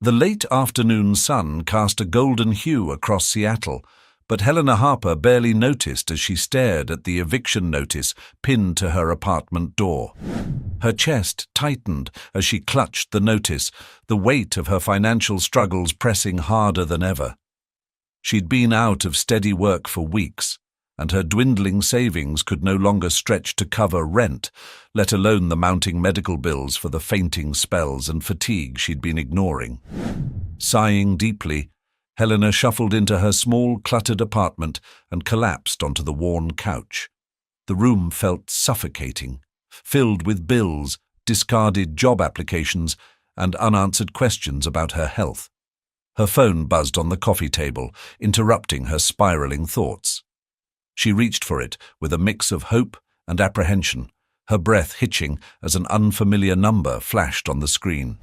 The late afternoon sun cast a golden hue across Seattle, but Helena Harper barely noticed as she stared at the eviction notice pinned to her apartment door. Her chest tightened as she clutched the notice, the weight of her financial struggles pressing harder than ever. She'd been out of steady work for weeks, and her dwindling savings could no longer stretch to cover rent, let alone the mounting medical bills for the fainting spells and fatigue she'd been ignoring. Sighing deeply, Helena shuffled into her small, cluttered apartment and collapsed onto the worn couch. The room felt suffocating, filled with bills, discarded job applications, and unanswered questions about her health. Her phone buzzed on the coffee table, interrupting her spiraling thoughts. She reached for it with a mix of hope and apprehension, her breath hitching as an unfamiliar number flashed on the screen.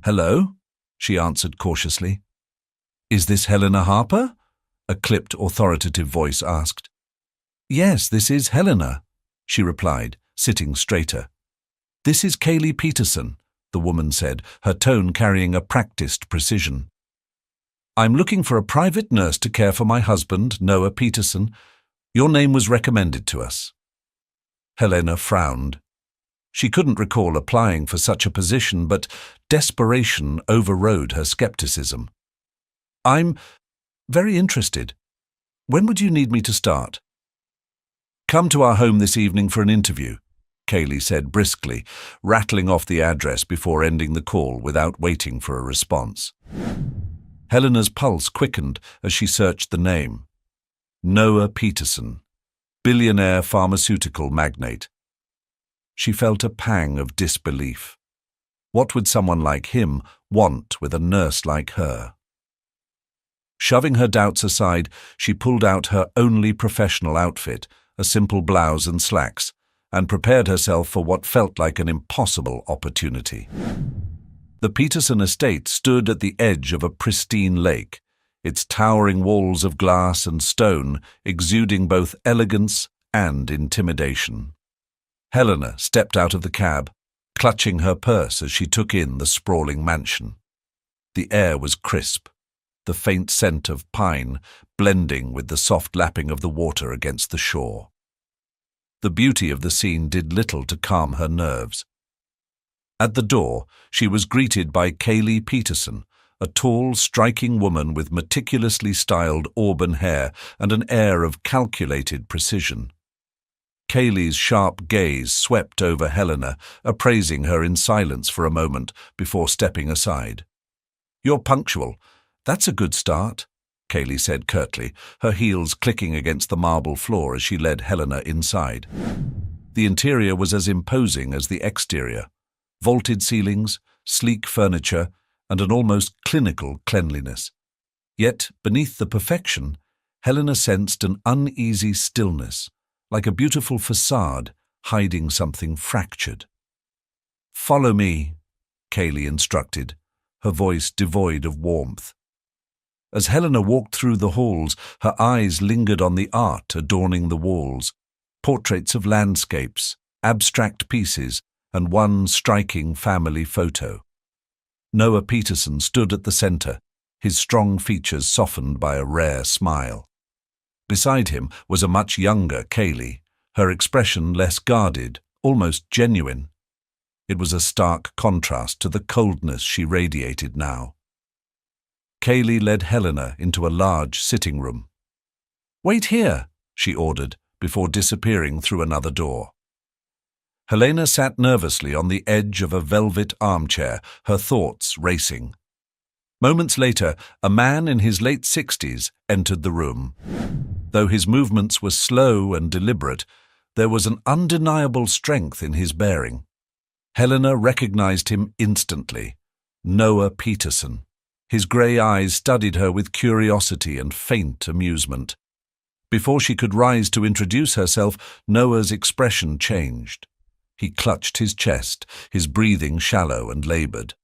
"Hello?" she answered cautiously. "Is this Helena Harper?" a clipped, authoritative voice asked. "Yes, this is Helena," she replied, sitting straighter. "This is Kaylee Peterson," the woman said, her tone carrying a practiced precision. "I'm looking for a private nurse to care for my husband, Noah Peterson. Your name was recommended to us." Helena frowned. She couldn't recall applying for such a position, but desperation overrode her skepticism. "I'm very interested. When would you need me to start?" "Come to our home this evening for an interview," Kaylee said briskly, rattling off the address before ending the call without waiting for a response. Helena's pulse quickened as she searched the name. Noah Peterson, billionaire pharmaceutical magnate. She felt a pang of disbelief. What would someone like him want with a nurse like her? Shoving her doubts aside, she pulled out her only professional outfit, a simple blouse and slacks, and prepared herself for what felt like an impossible opportunity. The Peterson estate stood at the edge of a pristine lake, its towering walls of glass and stone exuding both elegance and intimidation. Helena stepped out of the cab, clutching her purse as she took in the sprawling mansion. The air was crisp, the faint scent of pine blending with the soft lapping of the water against the shore. The beauty of the scene did little to calm her nerves. At the door, she was greeted by Kaylee Peterson, a tall, striking woman with meticulously styled auburn hair and an air of calculated precision. Kaylee's sharp gaze swept over Helena, appraising her in silence for a moment before stepping aside. "You're punctual. That's a good start," Kaylee said curtly, her heels clicking against the marble floor as she led Helena inside. The interior was as imposing as the exterior. Vaulted ceilings, sleek furniture, and an almost clinical cleanliness. Yet, beneath the perfection, Helena sensed an uneasy stillness, like a beautiful facade hiding something fractured. "Follow me," Kaylee instructed, her voice devoid of warmth. As Helena walked through the halls, her eyes lingered on the art adorning the walls, portraits of landscapes, abstract pieces, and one striking family photo. Noah Peterson stood at the center, his strong features softened by a rare smile. Beside him was a much younger Kaylee, her expression less guarded, almost genuine. It was a stark contrast to the coldness she radiated now. Kaylee led Helena into a large sitting room. "Wait here," she ordered, before disappearing through another door. Helena sat nervously on the edge of a velvet armchair, her thoughts racing. Moments later, a man in his late 60s entered the room. Though his movements were slow and deliberate, there was an undeniable strength in his bearing. Helena recognized him instantly. Noah Peterson. His grey eyes studied her with curiosity and faint amusement. Before she could rise to introduce herself, Noah's expression changed. He clutched his chest, his breathing shallow and labored.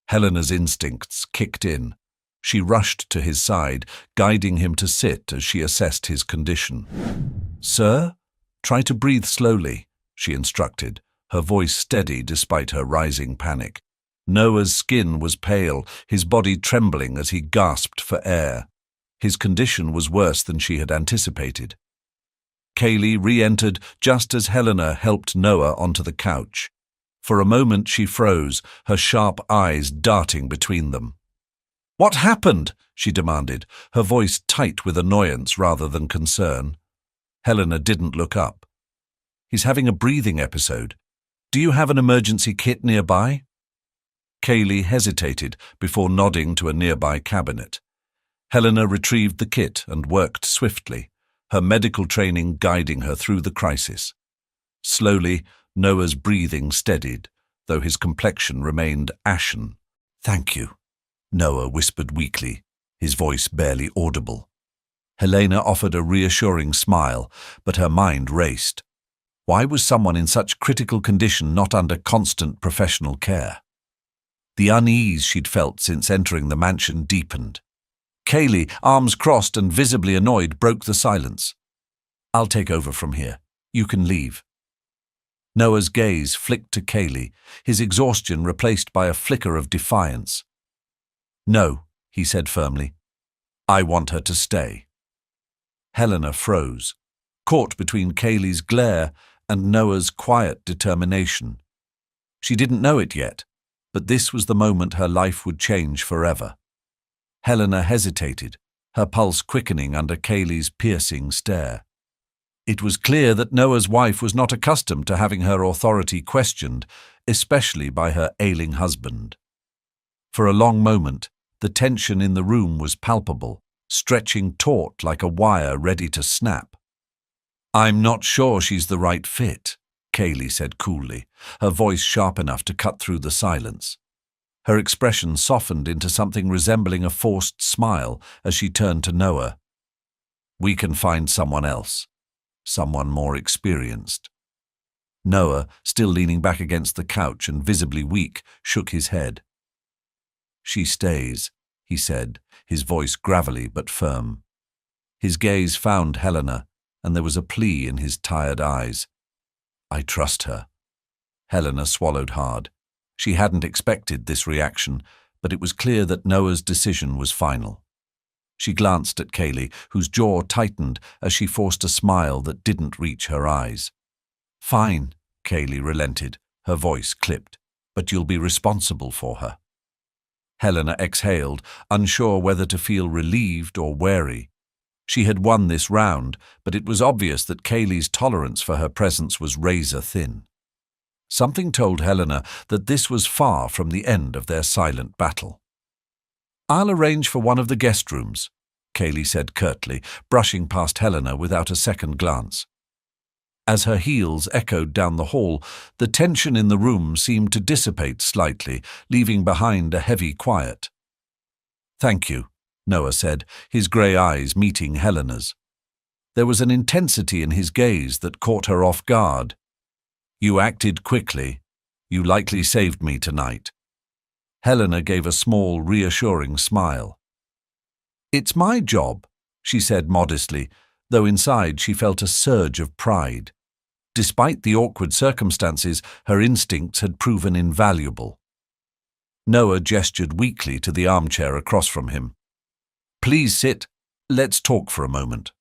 Helena's instincts kicked in. She rushed to his side, guiding him to sit as she assessed his condition. "Sir, try to breathe slowly," she instructed, her voice steady despite her rising panic. Noah's skin was pale, his body trembling as he gasped for air. His condition was worse than she had anticipated. Kaylee re-entered just as Helena helped Noah onto the couch. For a moment she froze, her sharp eyes darting between them. "What happened?" she demanded, her voice tight with annoyance rather than concern. Helena didn't look up. "He's having a breathing episode. Do you have an emergency kit nearby?" Kaylee hesitated before nodding to a nearby cabinet. Helena retrieved the kit and worked swiftly, her medical training guiding her through the crisis. Slowly, Noah's breathing steadied, though his complexion remained ashen. "Thank you," Noah whispered weakly, his voice barely audible. Helena offered a reassuring smile, but her mind raced. Why was someone in such critical condition not under constant professional care? The unease she'd felt since entering the mansion deepened. Kaylee, arms crossed and visibly annoyed, broke the silence. "I'll take over from here. You can leave." Noah's gaze flicked to Kaylee, his exhaustion replaced by a flicker of defiance. "No," he said firmly. "I want her to stay." Helena froze, caught between Kaylee's glare and Noah's quiet determination. She didn't know it yet, but this was the moment her life would change forever. Helena hesitated, her pulse quickening under Kaylee's piercing stare. It was clear that Noah's wife was not accustomed to having her authority questioned, especially by her ailing husband. For a long moment, the tension in the room was palpable, stretching taut like a wire ready to snap. "I'm not sure she's the right fit," Kaylee said coolly, her voice sharp enough to cut through the silence. Her expression softened into something resembling a forced smile as she turned to Noah. "We can find someone else, someone more experienced." Noah, still leaning back against the couch and visibly weak, shook his head. "She stays," he said, his voice gravelly but firm. His gaze found Helena, and there was a plea in his tired eyes. "I trust her." Helena swallowed hard. She hadn't expected this reaction, but it was clear that Noah's decision was final. She glanced at Kaylee, whose jaw tightened as she forced a smile that didn't reach her eyes. "Fine," Kaylee relented, her voice clipped, "but you'll be responsible for her." Helena exhaled, unsure whether to feel relieved or wary. She had won this round, but it was obvious that Kaylee's tolerance for her presence was razor-thin. Something told Helena that this was far from the end of their silent battle. "I'll arrange for one of the guest rooms," Kaylee said curtly, brushing past Helena without a second glance. As her heels echoed down the hall, the tension in the room seemed to dissipate slightly, leaving behind a heavy quiet. "Thank you," Noah said, his grey eyes meeting Helena's. There was an intensity in his gaze that caught her off guard. "You acted quickly. You likely saved me tonight." Helena gave a small, reassuring smile. "It's my job," she said modestly, though inside she felt a surge of pride. Despite the awkward circumstances, her instincts had proven invaluable. Noah gestured weakly to the armchair across from him. "Please sit. Let's talk for a moment."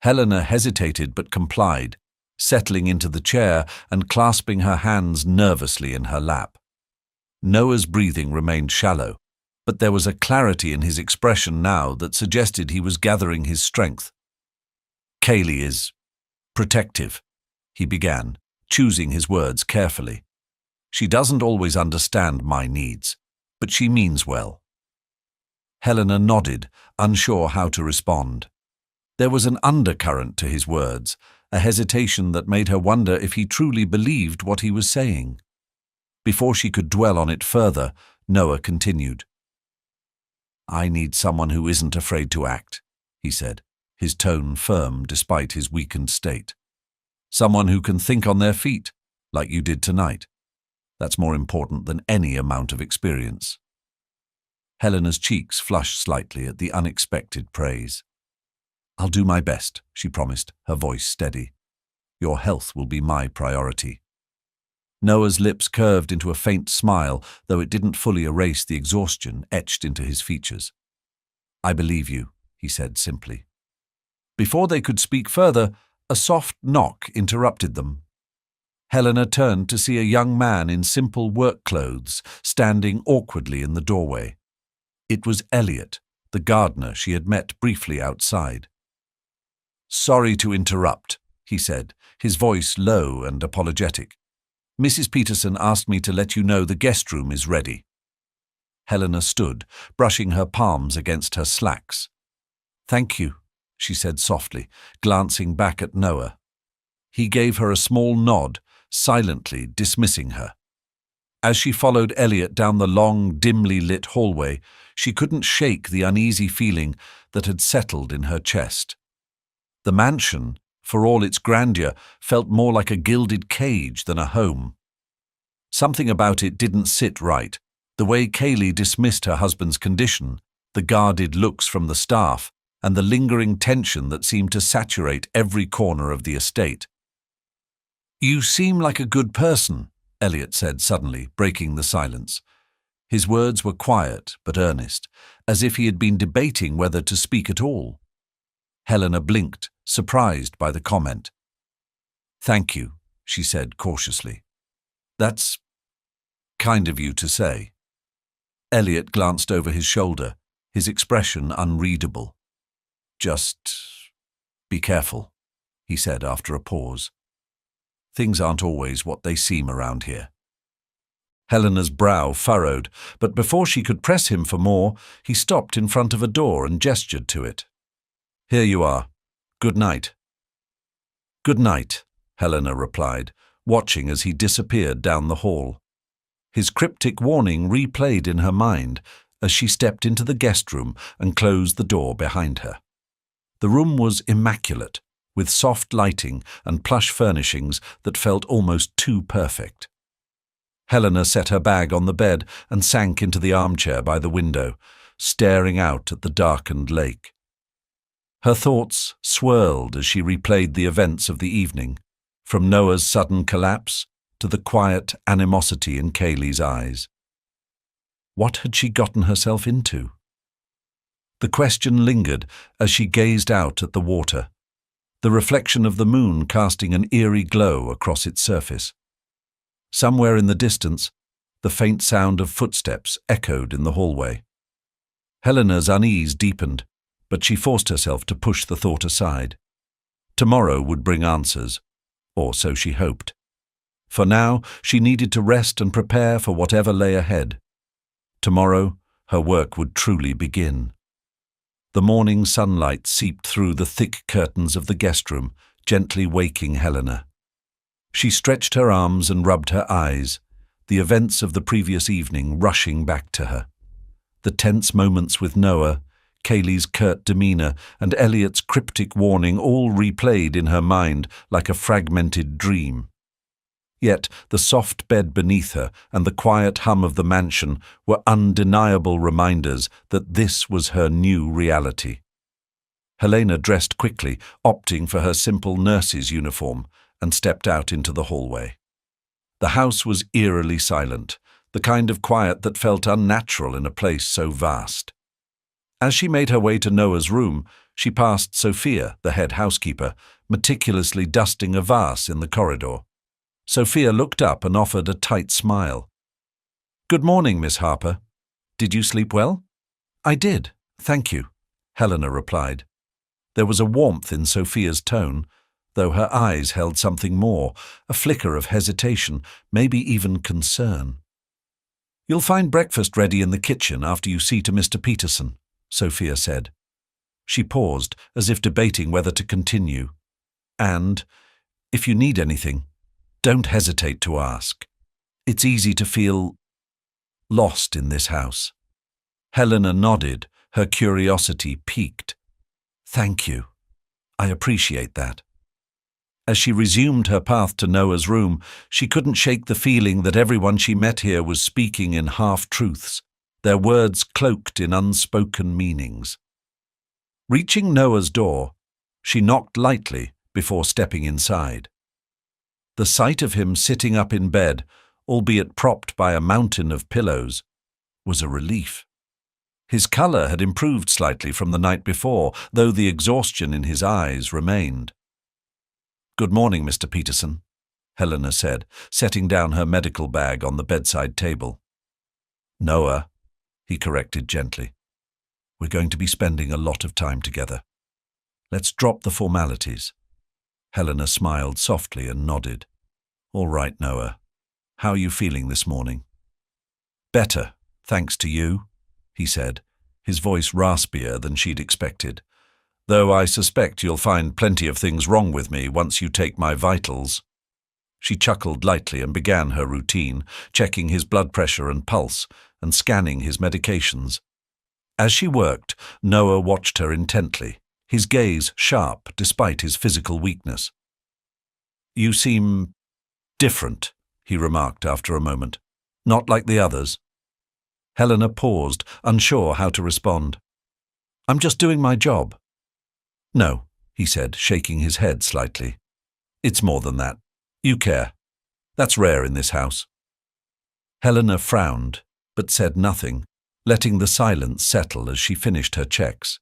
Helena hesitated but complied, settling into the chair and clasping her hands nervously in her lap. Noah's breathing remained shallow, but there was a clarity in his expression now that suggested he was gathering his strength. "Kaylee is protective," he began, choosing his words carefully. "She doesn't always understand my needs, but she means well." Helena nodded, unsure how to respond. There was an undercurrent to his words, a hesitation that made her wonder if he truly believed what he was saying. Before she could dwell on it further, Noah continued. "I need someone who isn't afraid to act," he said, his tone firm despite his weakened state. "Someone who can think on their feet, like you did tonight. That's more important than any amount of experience." Helena's cheeks flushed slightly at the unexpected praise. "I'll do my best," she promised, her voice steady. "Your health will be my priority." Noah's lips curved into a faint smile, though it didn't fully erase the exhaustion etched into his features. "I believe you," he said simply. Before they could speak further, a soft knock interrupted them. Helena turned to see a young man in simple work clothes standing awkwardly in the doorway. It was Elliot, the gardener she had met briefly outside. "Sorry to interrupt," he said, his voice low and apologetic. "Mrs. Peterson asked me to let you know the guest room is ready." Helena stood, brushing her palms against her slacks. "Thank you," she said softly, glancing back at Noah. He gave her a small nod, silently dismissing her. As she followed Elliot down the long, dimly lit hallway, she couldn't shake the uneasy feeling that had settled in her chest. The mansion, for all its grandeur, felt more like a gilded cage than a home. Something about it didn't sit right. The way Kaylee dismissed her husband's condition, the guarded looks from the staff, and the lingering tension that seemed to saturate every corner of the estate. "You seem like a good person," Elliot said suddenly, breaking the silence. His words were quiet but earnest, as if he had been debating whether to speak at all. Helena blinked, surprised by the comment. "Thank you," she said cautiously. "That's kind of you to say." Elliot glanced over his shoulder, his expression unreadable. "Just be careful," he said after a pause. "Things aren't always what they seem around here." Helena's brow furrowed, but before she could press him for more, he stopped in front of a door and gestured to it. "Here you are. Good night." "Good night," Helena replied, watching as he disappeared down the hall. His cryptic warning replayed in her mind as she stepped into the guest room and closed the door behind her. The room was immaculate, with soft lighting and plush furnishings that felt almost too perfect. Helena set her bag on the bed and sank into the armchair by the window, staring out at the darkened lake. Her thoughts swirled as she replayed the events of the evening, from Noah's sudden collapse to the quiet animosity in Kaylee's eyes. What had she gotten herself into? The question lingered as she gazed out at the water, the reflection of the moon casting an eerie glow across its surface. Somewhere in the distance, the faint sound of footsteps echoed in the hallway. Helena's unease deepened, but she forced herself to push the thought aside. Tomorrow would bring answers, or so she hoped. For now, she needed to rest and prepare for whatever lay ahead. Tomorrow, her work would truly begin. The morning sunlight seeped through the thick curtains of the guest room, gently waking Helena. She stretched her arms and rubbed her eyes, the events of the previous evening rushing back to her. The tense moments with Noah, Kaylee's curt demeanor, and Elliot's cryptic warning all replayed in her mind like a fragmented dream. Yet the soft bed beneath her and the quiet hum of the mansion were undeniable reminders that this was her new reality. Helena dressed quickly, opting for her simple nurse's uniform, and stepped out into the hallway. The house was eerily silent, the kind of quiet that felt unnatural in a place so vast. As she made her way to Noah's room, she passed Sophia, the head housekeeper, meticulously dusting a vase in the corridor. Sophia looked up and offered a tight smile. "Good morning, Miss Harper. Did you sleep well?" "I did, thank you," Helena replied. There was a warmth in Sophia's tone, though her eyes held something more, a flicker of hesitation, maybe even concern. "You'll find breakfast ready in the kitchen after you see to Mr. Peterson," Sophia said. She paused, as if debating whether to continue. "And, if you need anything, don't hesitate to ask. It's easy to feel lost in this house." Helena nodded, her curiosity piqued. "Thank you. I appreciate that." As she resumed her path to Noah's room, she couldn't shake the feeling that everyone she met here was speaking in half-truths, their words cloaked in unspoken meanings. Reaching Noah's door, she knocked lightly before stepping inside. The sight of him sitting up in bed, albeit propped by a mountain of pillows, was a relief. His colour had improved slightly from the night before, though the exhaustion in his eyes remained. "Good morning, Mr. Peterson," Helena said, setting down her medical bag on the bedside table. "Noah," he corrected gently. "We're going to be spending a lot of time together. Let's drop the formalities." Helena smiled softly and nodded. "All right, Noah. How are you feeling this morning?" "Better, thanks to you," he said, his voice raspier than she'd expected. "Though I suspect you'll find plenty of things wrong with me once you take my vitals." She chuckled lightly and began her routine, checking his blood pressure and pulse and scanning his medications. As she worked, Noah watched her intently, his gaze sharp despite his physical weakness. "You seem different," he remarked after a moment. "Not like the others." Helena paused, unsure how to respond. "I'm just doing my job." "No," he said, shaking his head slightly. "It's more than that. You care. That's rare in this house." Helena frowned, but said nothing, letting the silence settle as she finished her checks.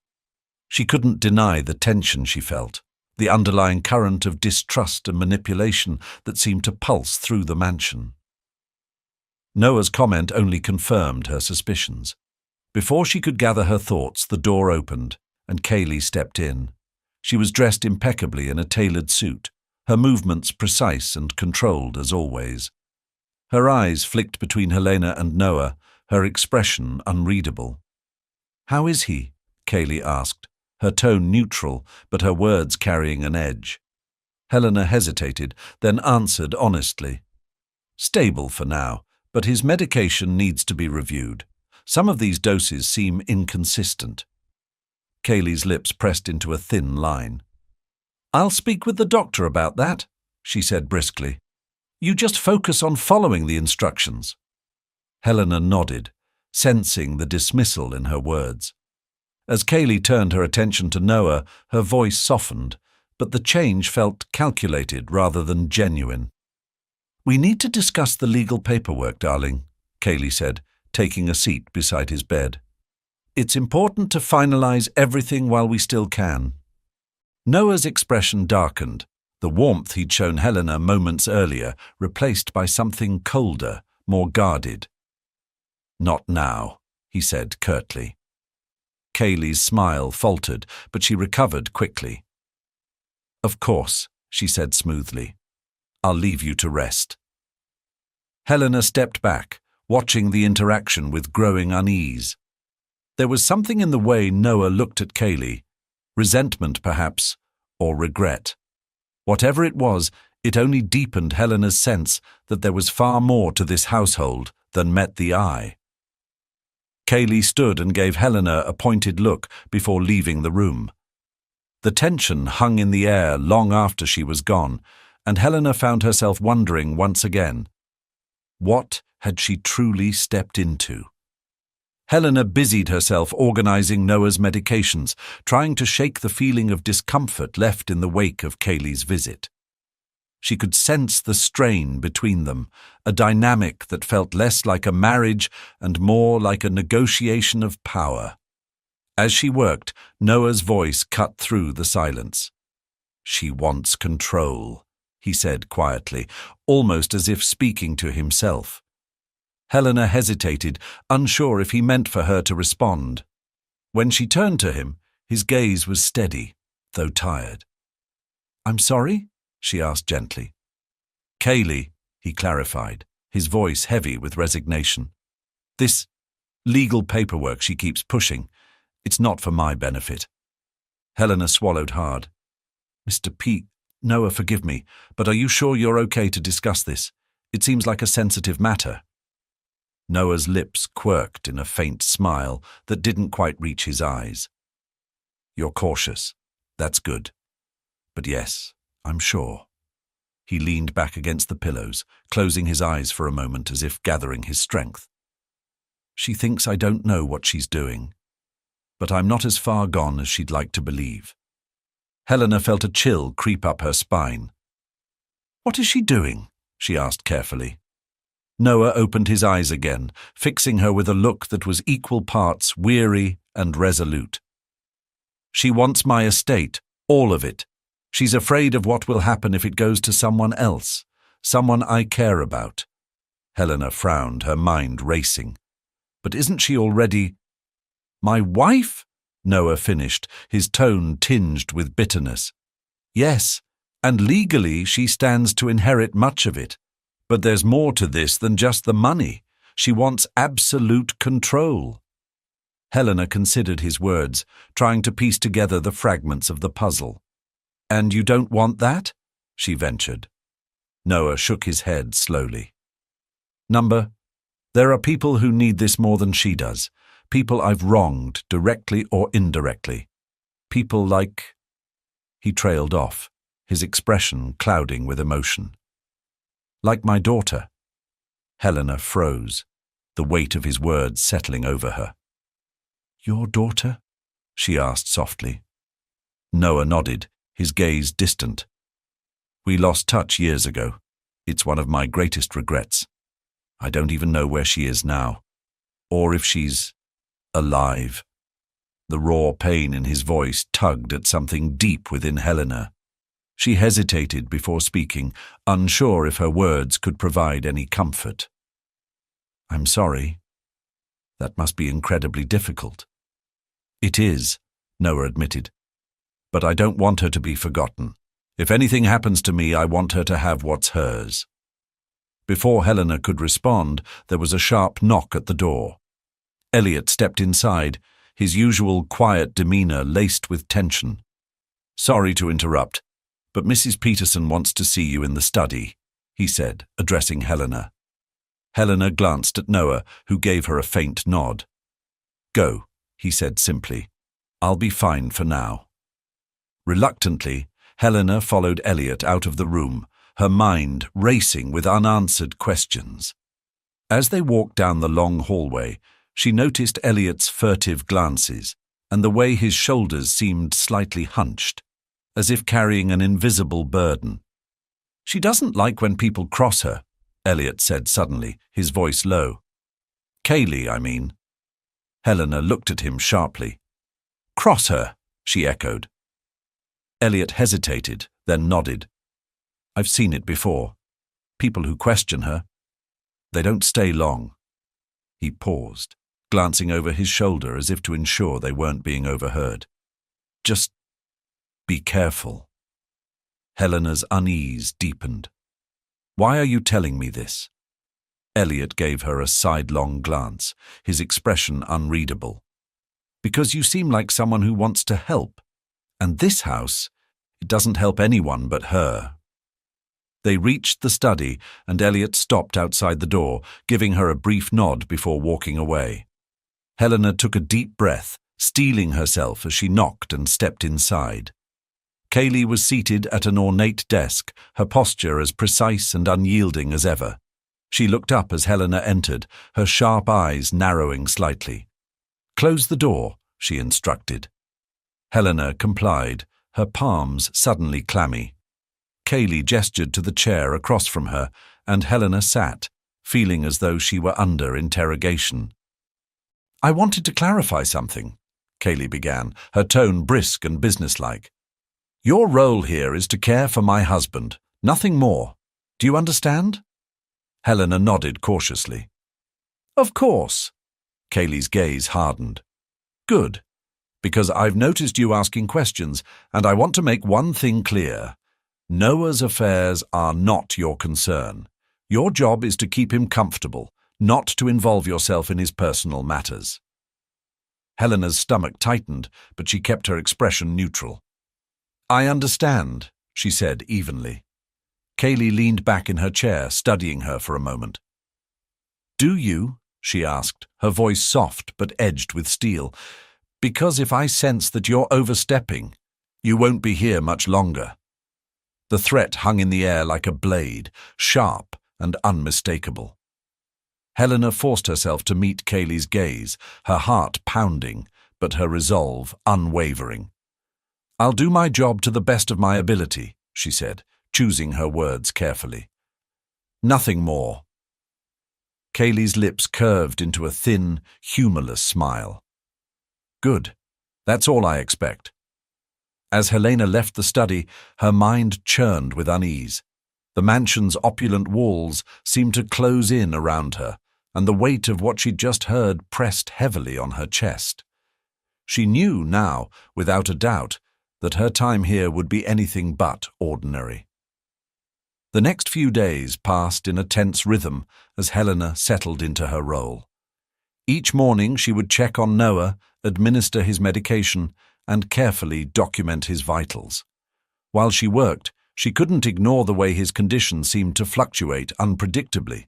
She couldn't deny the tension she felt, the underlying current of distrust and manipulation that seemed to pulse through the mansion. Noah's comment only confirmed her suspicions. Before she could gather her thoughts, the door opened, and Kaylee stepped in. She was dressed impeccably in a tailored suit, her movements precise and controlled as always. Her eyes flicked between Helena and Noah, her expression unreadable. "How is he?" Kaylee asked, her tone neutral, but her words carrying an edge. Helena hesitated, then answered honestly. "Stable for now, but his medication needs to be reviewed. Some of these doses seem inconsistent." Kaylee's lips pressed into a thin line. "I'll speak with the doctor about that," she said briskly. "You just focus on following the instructions." Helena nodded, sensing the dismissal in her words. As Kaylee turned her attention to Noah, her voice softened, but the change felt calculated rather than genuine. "We need to discuss the legal paperwork, darling," Kaylee said, taking a seat beside his bed. "It's important to finalize everything while we still can." Noah's expression darkened, the warmth he'd shown Helena moments earlier replaced by something colder, more guarded. "Not now," he said curtly. Kaylee's smile faltered, but she recovered quickly. "Of course," she said smoothly. "I'll leave you to rest." Helena stepped back, watching the interaction with growing unease. There was something in the way Noah looked at Kaylee, resentment perhaps, or regret. Whatever it was, it only deepened Helena's sense that there was far more to this household than met the eye. Kaylee stood and gave Helena a pointed look before leaving the room. The tension hung in the air long after she was gone, and Helena found herself wondering once again, what had she truly stepped into? Helena busied herself organizing Noah's medications, trying to shake the feeling of discomfort left in the wake of Kaylee's visit. She could sense the strain between them, a dynamic that felt less like a marriage and more like a negotiation of power. As she worked, Noah's voice cut through the silence. "She wants control," he said quietly, almost as if speaking to himself. Helena hesitated, unsure if he meant for her to respond. When she turned to him, his gaze was steady, though tired. "I'm sorry?" she asked gently. "Kaylee," he clarified, his voice heavy with resignation. "This legal paperwork she keeps pushing, it's not for my benefit." Helena swallowed hard. "Mr. P. Noah, forgive me, but are you sure you're okay to discuss this? It seems like a sensitive matter." Noah's lips quirked in a faint smile that didn't quite reach his eyes. "You're cautious. That's good. But yes, I'm sure." He leaned back against the pillows, closing his eyes for a moment as if gathering his strength. "She thinks I don't know what she's doing, but I'm not as far gone as she'd like to believe." Helena felt a chill creep up her spine. What is she doing? She asked carefully. Noah opened his eyes again, fixing her with a look that was equal parts weary and resolute. She wants my estate, all of it. She's afraid of what will happen if it goes to someone else, someone I care about. Helena frowned, her mind racing. But isn't she already— My wife? Noah finished, his tone tinged with bitterness. Yes, and legally she stands to inherit much of it. But there's more to this than just the money. She wants absolute control. Helena considered his words, trying to piece together the fragments of the puzzle. And you don't want that? She ventured. Noah shook his head slowly. There are people who need this more than she does. People I've wronged, directly or indirectly. People like— He trailed off, his expression clouding with emotion. Like my daughter. Helena froze, the weight of his words settling over her. Your daughter? She asked softly. Noah nodded, his gaze distant. We lost touch years ago. It's one of my greatest regrets. I don't even know where she is now, or if she's alive. The raw pain in his voice tugged at something deep within Helena. She hesitated before speaking, unsure if her words could provide any comfort. I'm sorry. That must be incredibly difficult. It is, Noah admitted. But I don't want her to be forgotten. If anything happens to me, I want her to have what's hers. Before Helena could respond, there was a sharp knock at the door. Elliot stepped inside, his usual quiet demeanor laced with tension. Sorry to interrupt, but Mrs. Peterson wants to see you in the study, he said, addressing Helena. Helena glanced at Noah, who gave her a faint nod. Go, he said simply. I'll be fine for now. Reluctantly, Helena followed Elliot out of the room, her mind racing with unanswered questions. As they walked down the long hallway, she noticed Elliot's furtive glances and the way his shoulders seemed slightly hunched, as if carrying an invisible burden. She doesn't like when people cross her, Elliot said suddenly, his voice low. Kaylee, I mean. Helena looked at him sharply. Cross her, she echoed. Elliot hesitated, then nodded. I've seen it before. People who question her. They don't stay long. He paused, glancing over his shoulder as if to ensure they weren't being overheard. Just be careful. Helena's unease deepened. Why are you telling me this? Elliot gave her a sidelong glance, his expression unreadable. Because you seem like someone who wants to help. And this house, it doesn't help anyone but her. They reached the study, and Elliot stopped outside the door, giving her a brief nod before walking away. Helena took a deep breath, steeling herself as she knocked and stepped inside. Kaylee was seated at an ornate desk, her posture as precise and unyielding as ever. She looked up as Helena entered, her sharp eyes narrowing slightly. Close the door, she instructed. Helena complied, her palms suddenly clammy. Kaylee gestured to the chair across from her, and Helena sat, feeling as though she were under interrogation. I wanted to clarify something, Kaylee began, her tone brisk and businesslike. Your role here is to care for my husband, nothing more. Do you understand? Helena nodded cautiously. Of course. Kaylee's gaze hardened. Good, because I've noticed you asking questions, and I want to make one thing clear. Noah's affairs are not your concern. Your job is to keep him comfortable, not to involve yourself in his personal matters. Helena's stomach tightened, but she kept her expression neutral. I understand, she said evenly. Kaylee leaned back in her chair, studying her for a moment. Do you? She asked, her voice soft but edged with steel. Because if I sense that you're overstepping, you won't be here much longer. The threat hung in the air like a blade, sharp and unmistakable. Helena forced herself to meet Kaylee's gaze, her heart pounding, but her resolve unwavering. I'll do my job to the best of my ability, she said, choosing her words carefully. Nothing more. Kaylee's lips curved into a thin, humorless smile. Good. That's all I expect. As Helena left the study, her mind churned with unease. The mansion's opulent walls seemed to close in around her, and the weight of what she'd just heard pressed heavily on her chest. She knew now, without a doubt, that her time here would be anything but ordinary. The next few days passed in a tense rhythm as Helena settled into her role. Each morning she would check on Noah, administer his medication, and carefully document his vitals. While she worked, she couldn't ignore the way his condition seemed to fluctuate unpredictably.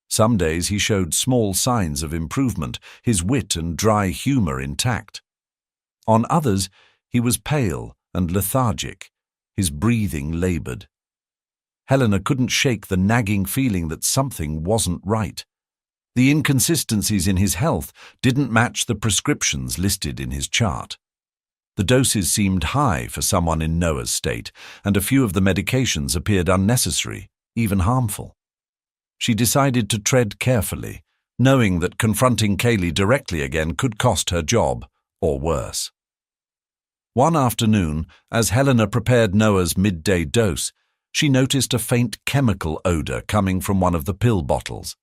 Some days he showed small signs of improvement, his wit and dry humor intact. On others, he was pale and lethargic, his breathing labored. Helena couldn't shake the nagging feeling that something wasn't right. The inconsistencies in his health didn't match the prescriptions listed in his chart. The doses seemed high for someone in Noah's state, and a few of the medications appeared unnecessary, even harmful. She decided to tread carefully, knowing that confronting Kaylee directly again could cost her job, or worse. One afternoon, as Helena prepared Noah's midday dose, she noticed a faint chemical odor coming from one of the pill bottles.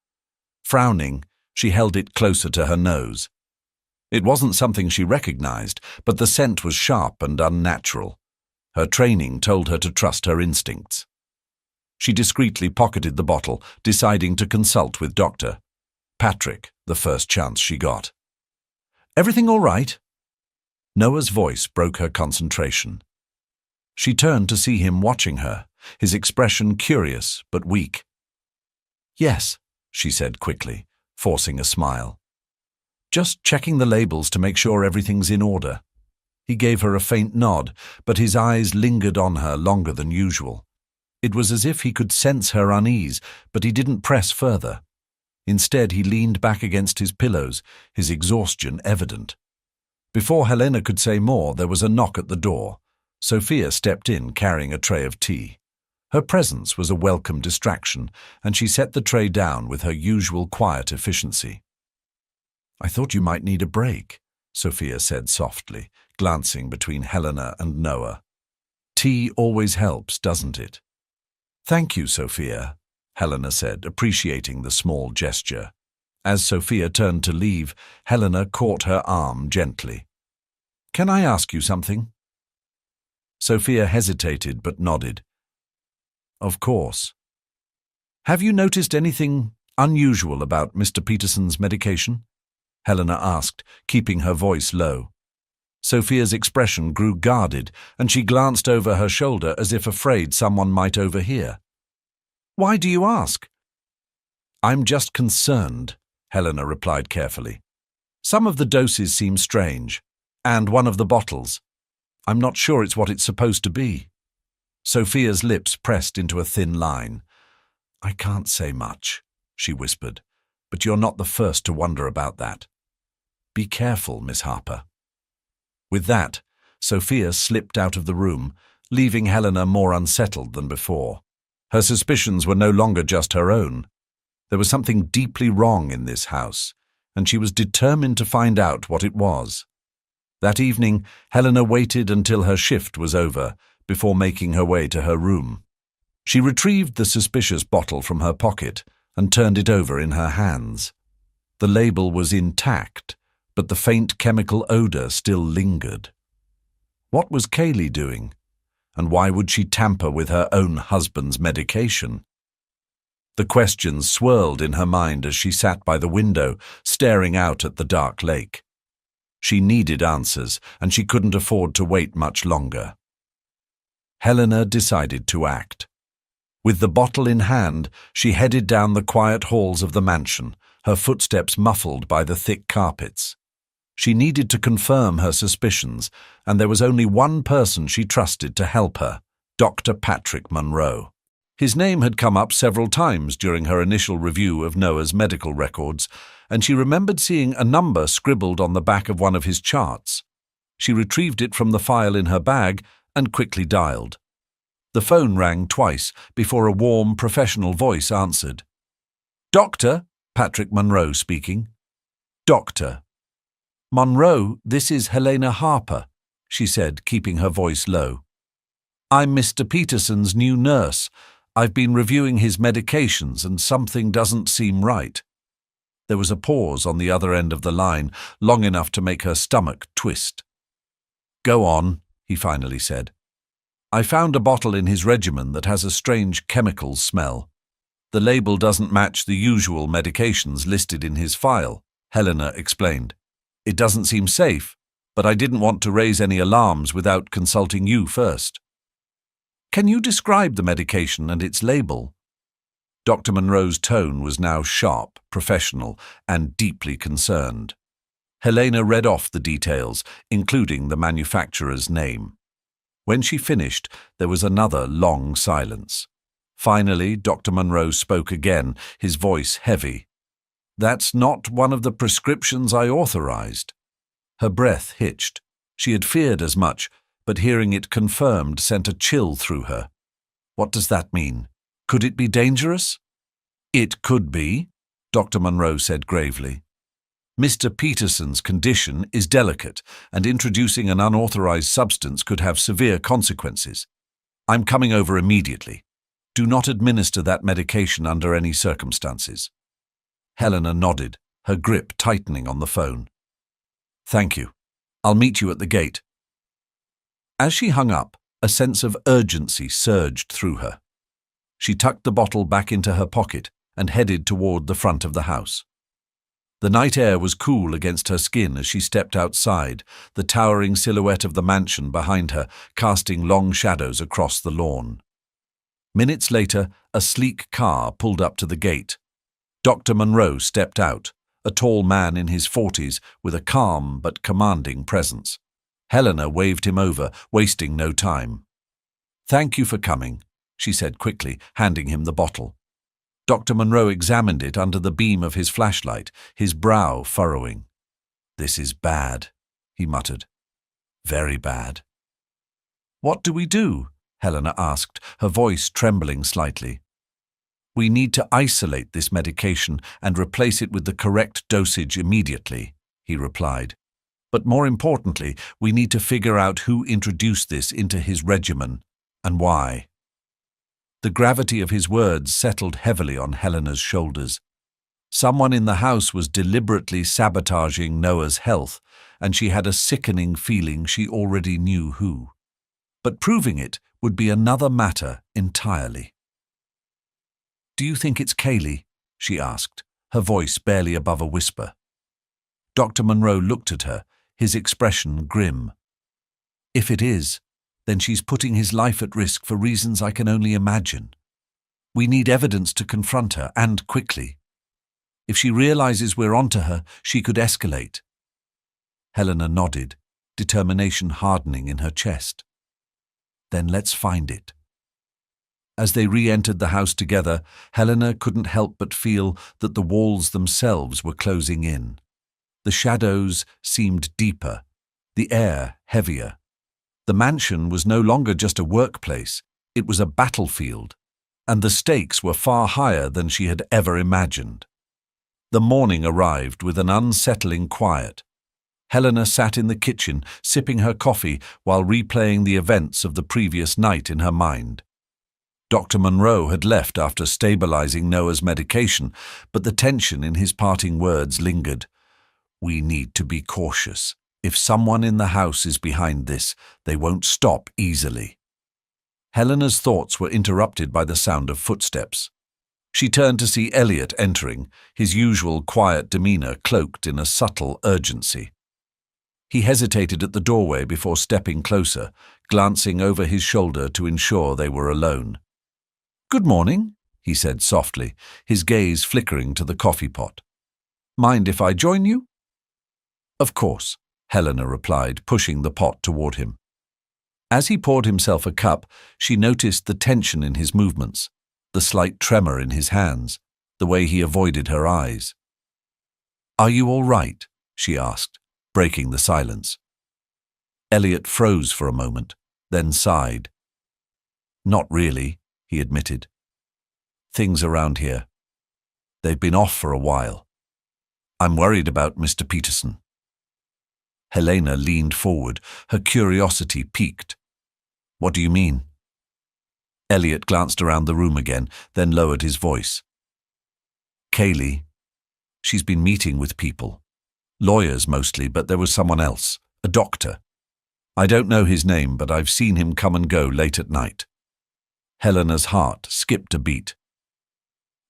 Frowning, she held it closer to her nose. It wasn't something she recognized, but the scent was sharp and unnatural. Her training told her to trust her instincts. She discreetly pocketed the bottle, deciding to consult with Dr. Patrick the first chance she got. "Everything all right?" Noah's voice broke her concentration. She turned to see him watching her, his expression curious but weak. "Yes," she said quickly, forcing a smile. "Just checking the labels to make sure everything's in order." He gave her a faint nod, but his eyes lingered on her longer than usual. It was as if he could sense her unease, but he didn't press further. Instead, he leaned back against his pillows, his exhaustion evident. Before Helena could say more, there was a knock at the door. Sophia stepped in, carrying a tray of tea. Her presence was a welcome distraction, and she set the tray down with her usual quiet efficiency. "I thought you might need a break," Sophia said softly, glancing between Helena and Noah. "Tea always helps, doesn't it?" "Thank you, Sophia," Helena said, appreciating the small gesture. As Sophia turned to leave, Helena caught her arm gently. "Can I ask you something?" Sophia hesitated but nodded. "Of course." "Have you noticed anything unusual about Mr. Peterson's medication?" Helena asked, keeping her voice low. Sophia's expression grew guarded, and she glanced over her shoulder as if afraid someone might overhear. "Why do you ask?" "I'm just concerned," Helena replied carefully. "Some of the doses seem strange, and one of the bottles. I'm not sure it's what it's supposed to be." Sophia's lips pressed into a thin line. "I can't say much," she whispered, "but you're not the first to wonder about that. Be careful, Miss Harper." With that, Sophia slipped out of the room, leaving Helena more unsettled than before. Her suspicions were no longer just her own. There was something deeply wrong in this house, and she was determined to find out what it was. That evening, Helena waited until her shift was over before making her way to her room. She retrieved the suspicious bottle from her pocket and turned it over in her hands. The label was intact, but the faint chemical odor still lingered. What was Kaylee doing? And why would she tamper with her own husband's medication? The questions swirled in her mind as she sat by the window, staring out at the dark lake. She needed answers, and she couldn't afford to wait much longer. Helena decided to act. With the bottle in hand, she headed down the quiet halls of the mansion, her footsteps muffled by the thick carpets. She needed to confirm her suspicions, and there was only one person she trusted to help her, Dr. Patrick Monroe. His name had come up several times during her initial review of Noah's medical records, and she remembered seeing a number scribbled on the back of one of his charts. She retrieved it from the file in her bag and quickly dialed. The phone rang twice before a warm, professional voice answered. "Doctor?" Patrick Monroe speaking. "Doctor." "Monroe, this is Helena Harper," she said, keeping her voice low. "I'm Mr. Peterson's new nurse. I've been reviewing his medications and something doesn't seem right." There was a pause on the other end of the line, long enough to make her stomach twist. "Go on," he finally said. "I found a bottle in his regimen that has a strange chemical smell. The label doesn't match the usual medications listed in his file," Helena explained. "It doesn't seem safe, but I didn't want to raise any alarms without consulting you first." "Can you describe the medication and its label?" Dr. Monroe's tone was now sharp, professional, and deeply concerned. Helena read off the details, including the manufacturer's name. When she finished, there was another long silence. Finally, Dr. Monroe spoke again, his voice heavy. "That's not one of the prescriptions I authorized." Her breath hitched. She had feared as much, but hearing it confirmed sent a chill through her. "What does that mean? Could it be dangerous?" "It could be," Dr. Monroe said gravely. "Mr. Peterson's condition is delicate, and introducing an unauthorized substance could have severe consequences. I'm coming over immediately. Do not administer that medication under any circumstances." Helena nodded, her grip tightening on the phone. "Thank you. I'll meet you at the gate." As she hung up, a sense of urgency surged through her. She tucked the bottle back into her pocket and headed toward the front of the house. The night air was cool against her skin as she stepped outside, the towering silhouette of the mansion behind her casting long shadows across the lawn. Minutes later, a sleek car pulled up to the gate. Dr. Monroe stepped out, a tall man in his 40s with a calm but commanding presence. Helena waved him over, wasting no time. "Thank you for coming," she said quickly, handing him the bottle. Dr. Monroe examined it under the beam of his flashlight, his brow furrowing. "This is bad," he muttered. "Very bad." "What do we do?" Helena asked, her voice trembling slightly. "We need to isolate this medication and replace it with the correct dosage immediately," he replied. "But more importantly, we need to figure out who introduced this into his regimen and why." The gravity of his words settled heavily on Helena's shoulders. Someone in the house was deliberately sabotaging Noah's health, and she had a sickening feeling she already knew who. But proving it would be another matter entirely. "Do you think it's Kaylee?" she asked, her voice barely above a whisper. Dr. Monroe looked at her, his expression grim. "If it is, then she's putting his life at risk for reasons I can only imagine. We need evidence to confront her, and quickly. If she realizes we're onto her, she could escalate." Helena nodded, determination hardening in her chest. "Then let's find it." As they re-entered the house together, Helena couldn't help but feel that the walls themselves were closing in. The shadows seemed deeper, the air heavier. The mansion was no longer just a workplace, it was a battlefield, and the stakes were far higher than she had ever imagined. The morning arrived with an unsettling quiet. Helena sat in the kitchen, sipping her coffee while replaying the events of the previous night in her mind. Dr. Monroe had left after stabilizing Noah's medication, but the tension in his parting words lingered. "We need to be cautious. If someone in the house is behind this, they won't stop easily." Helena's thoughts were interrupted by the sound of footsteps. She turned to see Elliot entering, his usual quiet demeanor cloaked in a subtle urgency. He hesitated at the doorway before stepping closer, glancing over his shoulder to ensure they were alone. "Good morning," he said softly, his gaze flickering to the coffee pot. "Mind if I join you?" "Of course," Helena replied, pushing the pot toward him. As he poured himself a cup, she noticed the tension in his movements, the slight tremor in his hands, the way he avoided her eyes. "Are you all right?" she asked, breaking the silence. Elliot froze for a moment, then sighed. Not really, he admitted. Things around here. They've been off for a while. I'm worried about Mr. Peterson. Helena leaned forward, her curiosity piqued. What do you mean? Elliot glanced around the room again, then lowered his voice. Kaylee, she's been meeting with people. Lawyers mostly, but there was someone else, a doctor. I don't know his name, but I've seen him come and go late at night. Helena's heart skipped a beat.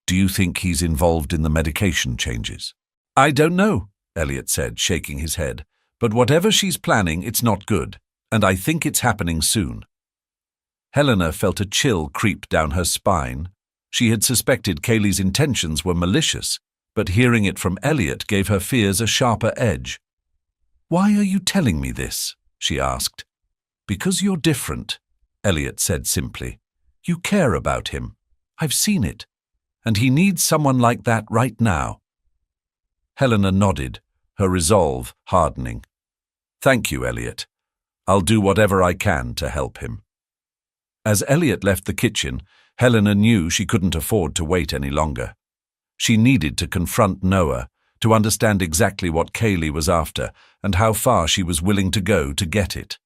Do you think he's involved in the medication changes? I don't know, Elliot said, shaking his head. But whatever she's planning, it's not good, and I think it's happening soon. Helena felt a chill creep down her spine. She had suspected Kaylee's intentions were malicious, but hearing it from Elliot gave her fears a sharper edge. Why are you telling me this? She asked. Because you're different, Elliot said simply. You care about him. I've seen it. And he needs someone like that right now. Helena nodded, her resolve hardening. Thank you, Elliot. I'll do whatever I can to help him. As Elliot left the kitchen, Helena knew she couldn't afford to wait any longer. She needed to confront Noah, to understand exactly what Kaylee was after and how far she was willing to go to get it.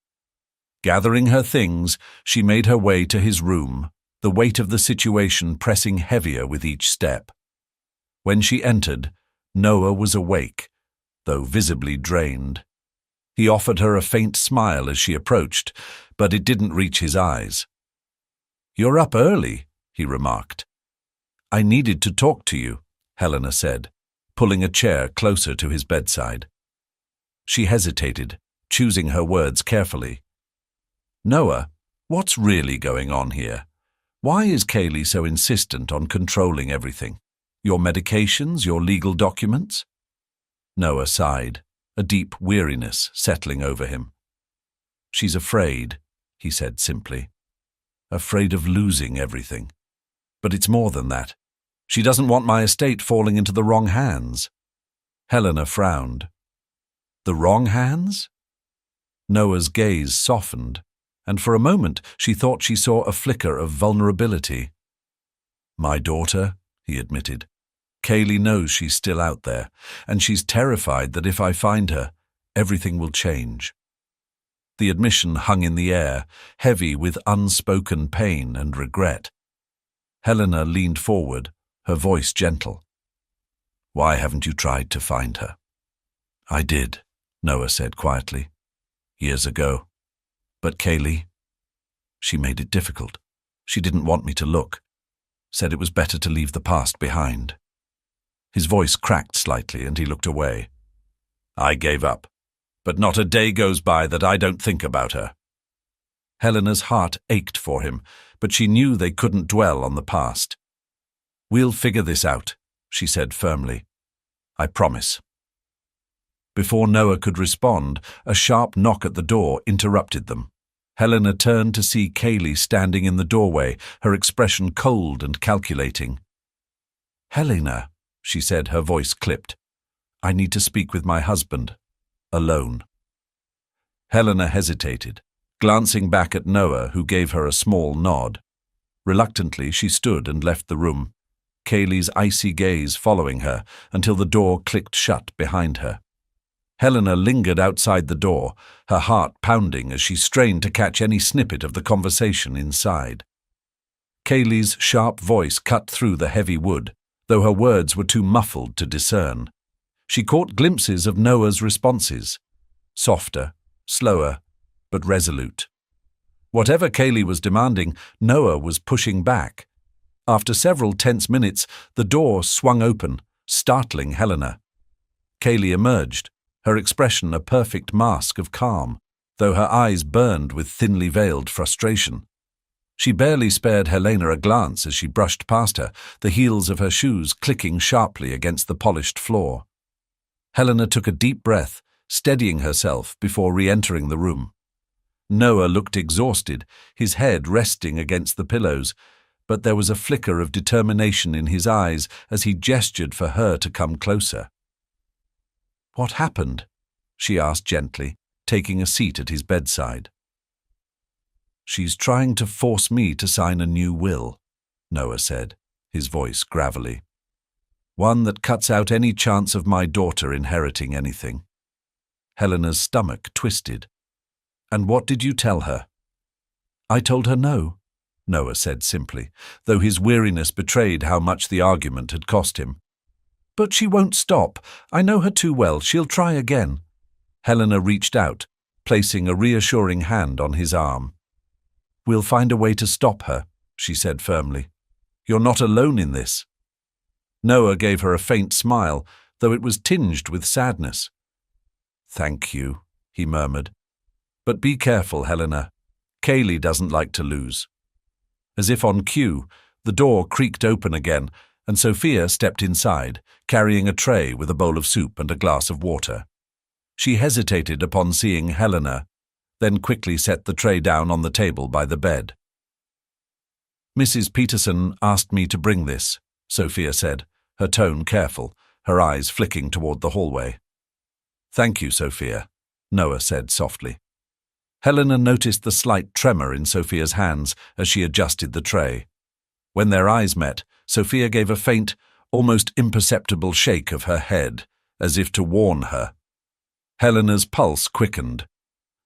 Gathering her things, she made her way to his room, the weight of the situation pressing heavier with each step. When she entered, Noah was awake, though visibly drained. He offered her a faint smile as she approached, but it didn't reach his eyes. You're up early, he remarked. I needed to talk to you, Helena said, pulling a chair closer to his bedside. She hesitated, choosing her words carefully. Noah, what's really going on here? Why is Kaylee so insistent on controlling everything? Your medications, your legal documents? Noah sighed, a deep weariness settling over him. She's afraid, he said simply. Afraid of losing everything. But it's more than that. She doesn't want my estate falling into the wrong hands. Helena frowned. The wrong hands? Noah's gaze softened, and for a moment she thought she saw a flicker of vulnerability. My daughter, he admitted. Kaylee knows she's still out there, and she's terrified that if I find her, everything will change. The admission hung in the air, heavy with unspoken pain and regret. Helena leaned forward, her voice gentle. Why haven't you tried to find her? I did, Noah said quietly. Years ago. But Kaylee? She made it difficult. She didn't want me to look. Said it was better to leave the past behind. His voice cracked slightly and he looked away. I gave up. But not a day goes by that I don't think about her. Helena's heart ached for him, but she knew they couldn't dwell on the past. We'll figure this out, she said firmly. I promise. Before Noah could respond, a sharp knock at the door interrupted them. Helena turned to see Kaylee standing in the doorway, her expression cold and calculating. Helena, she said, her voice clipped. I need to speak with my husband. Alone. Helena hesitated, glancing back at Noah, who gave her a small nod. Reluctantly, she stood and left the room, Kaylee's icy gaze following her until the door clicked shut behind her. Helena lingered outside the door, her heart pounding as she strained to catch any snippet of the conversation inside. Kaylee's sharp voice cut through the heavy wood, though her words were too muffled to discern. She caught glimpses of Noah's responses, softer, slower, but resolute. Whatever Kaylee was demanding, Noah was pushing back. After several tense minutes, the door swung open, startling Helena. Kaylee emerged, her expression a perfect mask of calm, though her eyes burned with thinly veiled frustration. She barely spared Helena a glance as she brushed past her, the heels of her shoes clicking sharply against the polished floor. Helena took a deep breath, steadying herself before re-entering the room. Noah looked exhausted, his head resting against the pillows, but there was a flicker of determination in his eyes as he gestured for her to come closer. What happened? She asked gently, taking a seat at his bedside. She's trying to force me to sign a new will, Noah said, his voice gravelly. One that cuts out any chance of my daughter inheriting anything. Helena's stomach twisted. And what did you tell her? I told her no, Noah said simply, though his weariness betrayed how much the argument had cost him. But she won't stop. I know her too well. She'll try again. Helena reached out, placing a reassuring hand on his arm. We'll find a way to stop her, she said firmly. You're not alone in this. Noah gave her a faint smile, though it was tinged with sadness. Thank you, he murmured. But be careful, Helena. Kaylee doesn't like to lose. As if on cue, the door creaked open again, and Sophia stepped inside, carrying a tray with a bowl of soup and a glass of water. She hesitated upon seeing Helena, then quickly set the tray down on the table by the bed. Mrs. Peterson asked me to bring this, Sophia said, her tone careful, her eyes flicking toward the hallway. Thank you, Sophia, Noah said softly. Helena noticed the slight tremor in Sophia's hands as she adjusted the tray. When their eyes met, Sophia gave a faint, almost imperceptible shake of her head, as if to warn her. Helena's pulse quickened.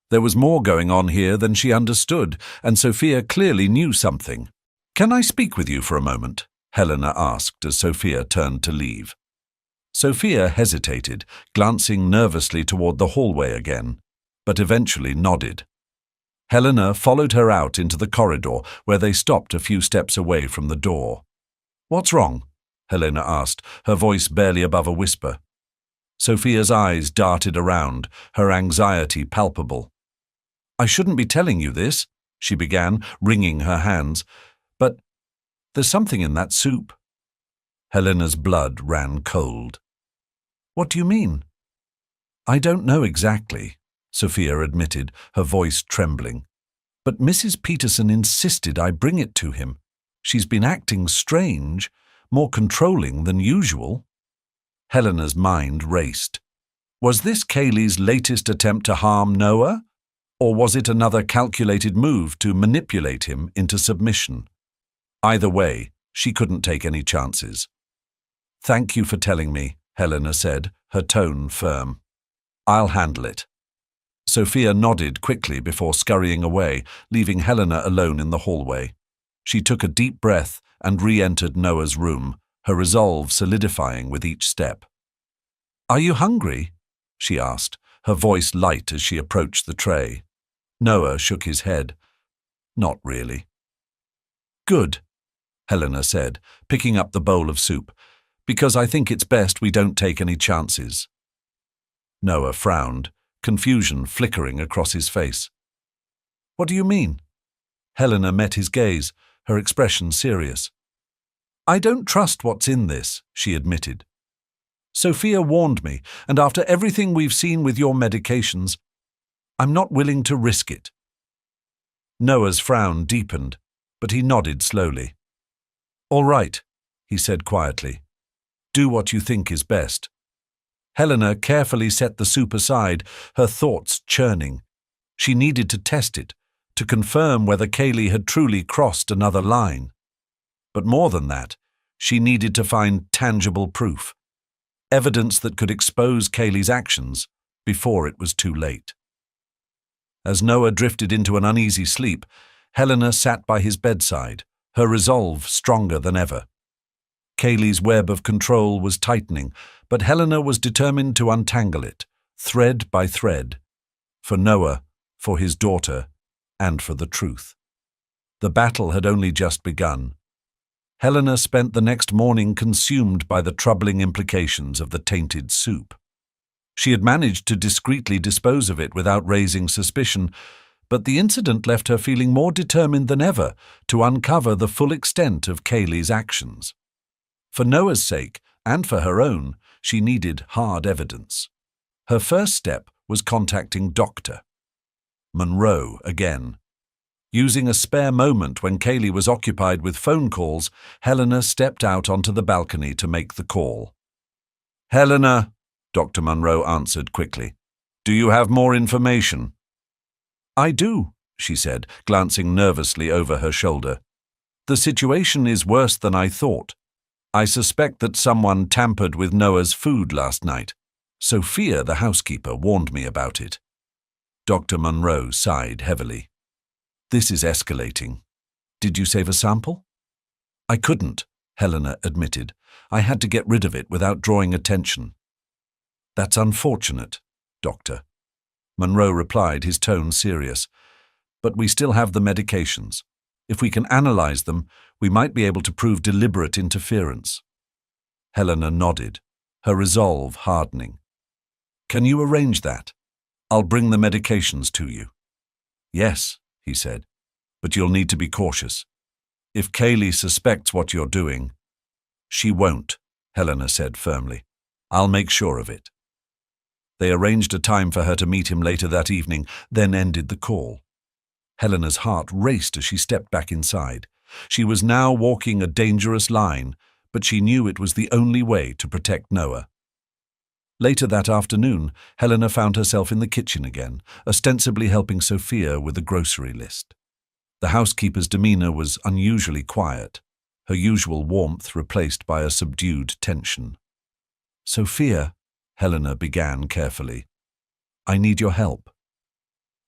There was more going on here than she understood, and Sophia clearly knew something. Can I speak with you for a moment? Helena asked as Sophia turned to leave. Sophia hesitated, glancing nervously toward the hallway again, but eventually nodded. Helena followed her out into the corridor, where they stopped a few steps away from the door. What's wrong? Helena asked, her voice barely above a whisper. Sophia's eyes darted around, her anxiety palpable. I shouldn't be telling you this, she began, wringing her hands, but there's something in that soup. Helena's blood ran cold. What do you mean? I don't know exactly, Sophia admitted, her voice trembling. But Mrs. Peterson insisted I bring it to him. She's been acting strange, more controlling than usual. Helena's mind raced. Was this Kaylee's latest attempt to harm Noah? Or was it another calculated move to manipulate him into submission? Either way, she couldn't take any chances. Thank you for telling me, Helena said, her tone firm. I'll handle it. Sophia nodded quickly before scurrying away, leaving Helena alone in the hallway. She took a deep breath and re-entered Noah's room, her resolve solidifying with each step. Are you hungry? She asked, her voice light as she approached the tray. Noah shook his head. Not really. Good, Helena said, picking up the bowl of soup, because I think it's best we don't take any chances. Noah frowned, confusion flickering across his face. What do you mean? Helena met his gaze, her expression serious. I don't trust what's in this, she admitted. Sophia warned me, and after everything we've seen with your medications, I'm not willing to risk it. Noah's frown deepened, but he nodded slowly. All right, he said quietly. Do what you think is best. Helena carefully set the soup aside, her thoughts churning. She needed to test it, to confirm whether Kaylee had truly crossed another line. But more than that, she needed to find tangible proof, evidence that could expose Kaylee's actions before it was too late. As Noah drifted into an uneasy sleep, Helena sat by his bedside, her resolve stronger than ever. Kaylee's web of control was tightening, but Helena was determined to untangle it, thread by thread, for Noah, for his daughter, and for the truth. The battle had only just begun. Helena spent the next morning consumed by the troubling implications of the tainted soup. She had managed to discreetly dispose of it without raising suspicion, but the incident left her feeling more determined than ever to uncover the full extent of Kaylee's actions. For Noah's sake, and for her own, she needed hard evidence. Her first step was contacting Dr. Monroe again. Using a spare moment when Kaylee was occupied with phone calls, Helena stepped out onto the balcony to make the call. Helena, Dr. Monroe answered quickly. Do you have more information? I do, she said, glancing nervously over her shoulder. "The situation is worse than I thought. I suspect that someone tampered with Noah's food last night. Sophia, the housekeeper, warned me about it." Dr. Munro sighed heavily. "This is escalating. Did you save a sample?" "I couldn't," Helena admitted. "I had to get rid of it without drawing attention." "That's unfortunate, Doctor," Munro replied, his tone serious. "But we still have the medications. If we can analyze them, we might be able to prove deliberate interference." Helena nodded, her resolve hardening. "Can you arrange that? I'll bring the medications to you." "Yes," he said, "but you'll need to be cautious. If Kaylee suspects what you're doing—" "She won't," Helena said firmly. "I'll make sure of it." They arranged a time for her to meet him later that evening, then ended the call. Helena's heart raced as she stepped back inside. She was now walking a dangerous line, but she knew it was the only way to protect Noah. Later that afternoon, Helena found herself in the kitchen again, ostensibly helping Sophia with a grocery list. The housekeeper's demeanor was unusually quiet, her usual warmth replaced by a subdued tension. "Sophia," Helena began carefully, "I need your help."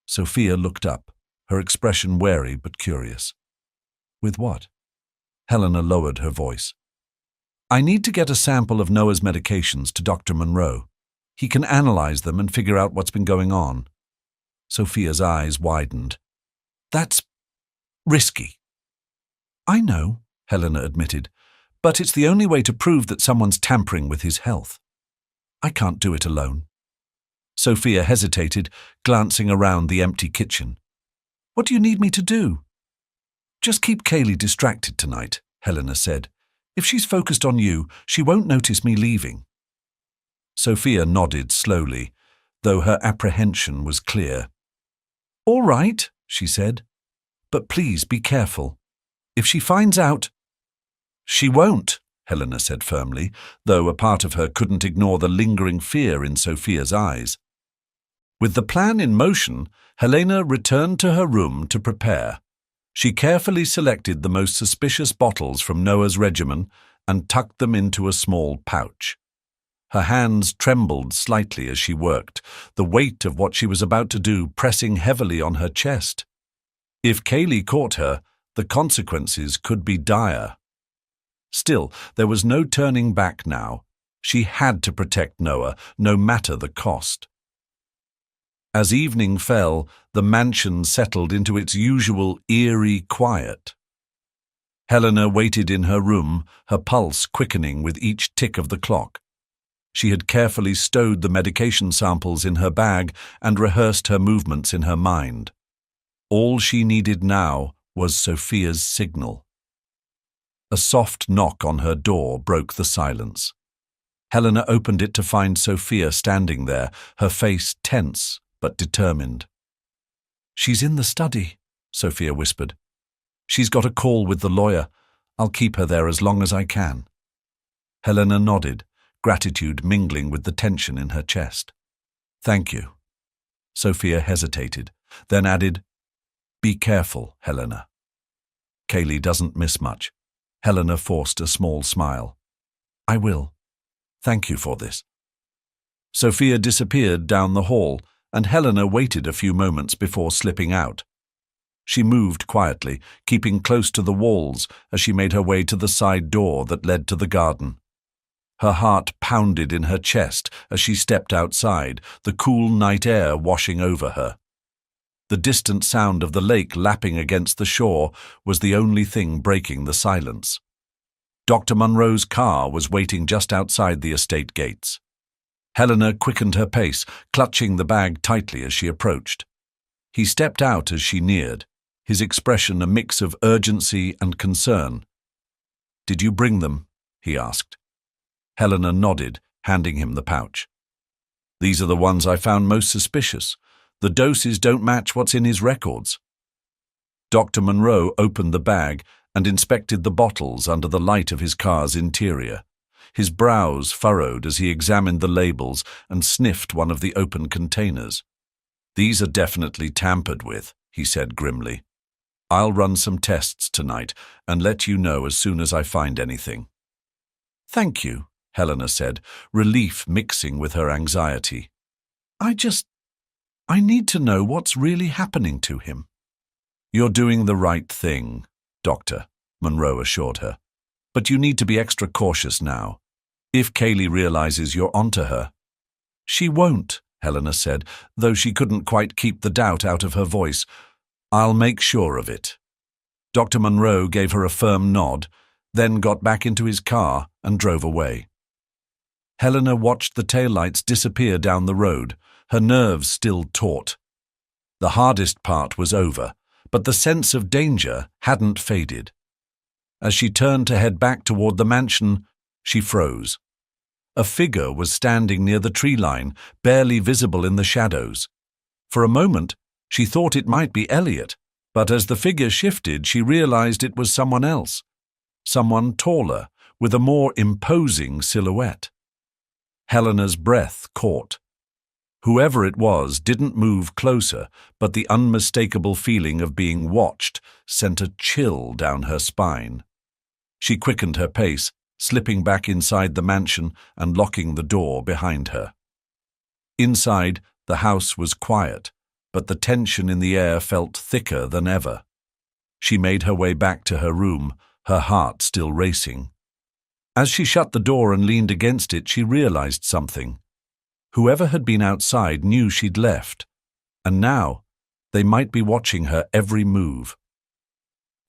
Sophia looked up, her expression wary but curious. "With what?" Helena lowered her voice. "I need to get a sample of Noah's medications to Dr. Munro. He can analyze them and figure out what's been going on." Sophia's eyes widened. "That's risky." "I know," Helena admitted, "but it's the only way to prove that someone's tampering with his health. I can't do it alone." Sophia hesitated, glancing around the empty kitchen. "What do you need me to do?" "Just keep Kaylee distracted tonight," Helena said. "If she's focused on you, she won't notice me leaving." Sophia nodded slowly, though her apprehension was clear. "All right," she said, "but please be careful. If she finds out—" "She won't," Helena said firmly, though a part of her couldn't ignore the lingering fear in Sophia's eyes. With the plan in motion, Helena returned to her room to prepare. She carefully selected the most suspicious bottles from Noah's regimen and tucked them into a small pouch. Her hands trembled slightly as she worked, the weight of what she was about to do pressing heavily on her chest. If Kaylee caught her, the consequences could be dire. Still, there was no turning back now. She had to protect Noah, no matter the cost. As evening fell, the mansion settled into its usual eerie quiet. Helena waited in her room, her pulse quickening with each tick of the clock. She had carefully stowed the medication samples in her bag and rehearsed her movements in her mind. All she needed now was Sophia's signal. A soft knock on her door broke the silence. Helena opened it to find Sophia standing there, her face tense but determined. "She's in the study," Sophia whispered. "She's got a call with the lawyer. I'll keep her there as long as I can." Helena nodded, gratitude mingling with the tension in her chest. "Thank you." Sophia hesitated, then added, "Be careful, Helena." "Kaylee doesn't miss much." Helena forced a small smile. "I will. Thank you for this." Sophia disappeared down the hall, and Helena waited a few moments before slipping out. She moved quietly, keeping close to the walls as she made her way to the side door that led to the garden. Her heart pounded in her chest as she stepped outside, the cool night air washing over her. The distant sound of the lake lapping against the shore was the only thing breaking the silence. Dr. Munro's car was waiting just outside the estate gates. Helena quickened her pace, clutching the bag tightly as she approached. He stepped out as she neared, his expression a mix of urgency and concern. "Did you bring them?" he asked. Helena nodded, handing him the pouch. "These are the ones I found most suspicious. The doses don't match what's in his records." Dr. Munro opened the bag and inspected the bottles under the light of his car's interior. His brows furrowed as he examined the labels and sniffed one of the open containers. "These are definitely tampered with," he said grimly. I'll run some tests tonight and let you know as soon as I find anything. Thank you, Helena said, relief mixing with her anxiety. I need to know what's really happening to him. You're doing the right thing, Doctor, Monroe assured her. But you need to be extra cautious now. If Kaylee realizes you're onto her. She won't, Helena said, though she couldn't quite keep the doubt out of her voice. I'll make sure of it. Dr. Monroe gave her a firm nod, then got back into his car and drove away. Helena watched the taillights disappear down the road, her nerves still taut. The hardest part was over, but the sense of danger hadn't faded. As she turned to head back toward the mansion, she froze. A figure was standing near the tree line, barely visible in the shadows. For a moment, she thought it might be Elliot, but as the figure shifted, she realized it was someone else. Someone taller, with a more imposing silhouette. Helena's breath caught. Whoever it was didn't move closer, but the unmistakable feeling of being watched sent a chill down her spine. She quickened her pace, slipping back inside the mansion and locking the door behind her. Inside, the house was quiet, but the tension in the air felt thicker than ever. She made her way back to her room, her heart still racing. As she shut the door and leaned against it, she realized something. Whoever had been outside knew she'd left, and now they might be watching her every move.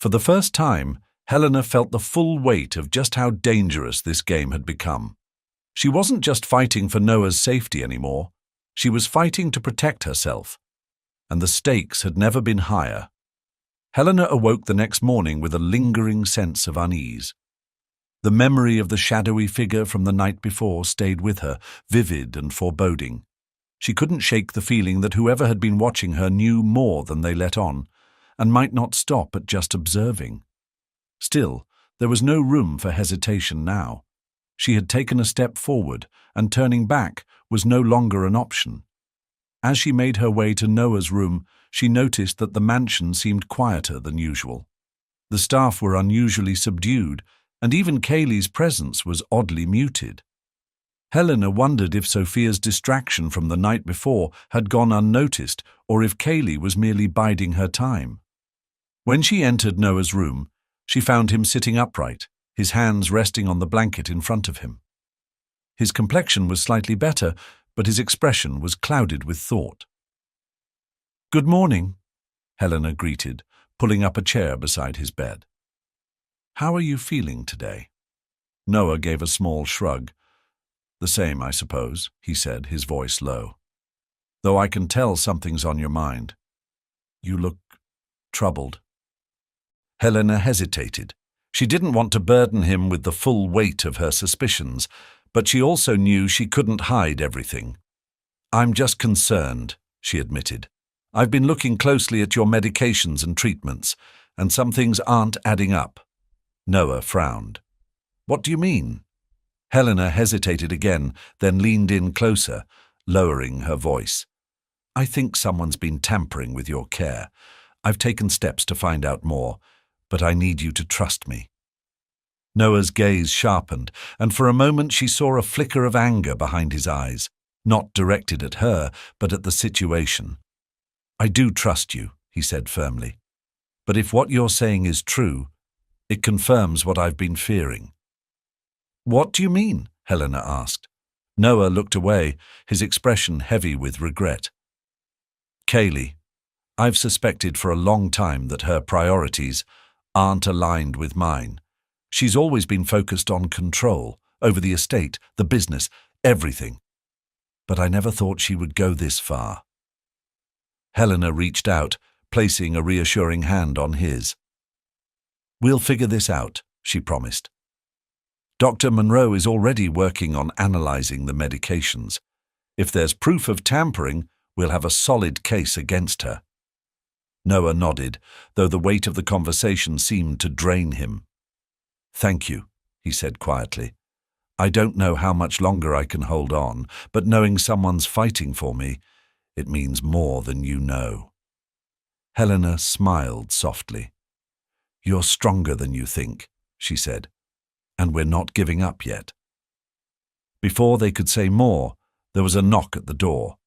For the first time, Helena felt the full weight of just how dangerous this game had become. She wasn't just fighting for Noah's safety anymore, she was fighting to protect herself, and the stakes had never been higher. Helena awoke the next morning with a lingering sense of unease. The memory of the shadowy figure from the night before stayed with her, vivid and foreboding. She couldn't shake the feeling that whoever had been watching her knew more than they let on, and might not stop at just observing. Still, there was no room for hesitation now. She had taken a step forward, and turning back was no longer an option. As she made her way to Noah's room, she noticed that the mansion seemed quieter than usual. The staff were unusually subdued, and even Kaylee's presence was oddly muted. Helena wondered if Sophia's distraction from the night before had gone unnoticed, or if Kaylee was merely biding her time. When she entered Noah's room, she found him sitting upright, his hands resting on the blanket in front of him. His complexion was slightly better, but his expression was clouded with thought. "Good morning," Helena greeted, pulling up a chair beside his bed. "How are you feeling today?" Noah gave a small shrug. "The same, I suppose," he said, his voice low. "Though I can tell something's on your mind. You look troubled." Helena hesitated. She didn't want to burden him with the full weight of her suspicions, but she also knew she couldn't hide everything. "I'm just concerned," she admitted. "I've been looking closely at your medications and treatments, and some things aren't adding up." Noah frowned. "What do you mean?" Helena hesitated again, then leaned in closer, lowering her voice. "I think someone's been tampering with your care. I've taken steps to find out more, but I need you to trust me." Noah's gaze sharpened, and for a moment she saw a flicker of anger behind his eyes, not directed at her, but at the situation. "I do trust you," he said firmly. "But if what you're saying is true, it confirms what I've been fearing." "What do you mean?" Helena asked. Noah looked away, his expression heavy with regret. "Kaylee, I've suspected for a long time that her priorities aren't aligned with mine. She's always been focused on control, over the estate, the business, everything. But I never thought she would go this far." Helena reached out, placing a reassuring hand on his. "We'll figure this out," she promised. "Dr. Monroe is already working on analyzing the medications. If there's proof of tampering, we'll have a solid case against her." Noah nodded, though the weight of the conversation seemed to drain him. "Thank you," he said quietly. "I don't know how much longer I can hold on, but knowing someone's fighting for me, it means more than you know." Helena smiled softly. "You're stronger than you think," she said, "and we're not giving up yet." Before they could say more, there was a knock at the door.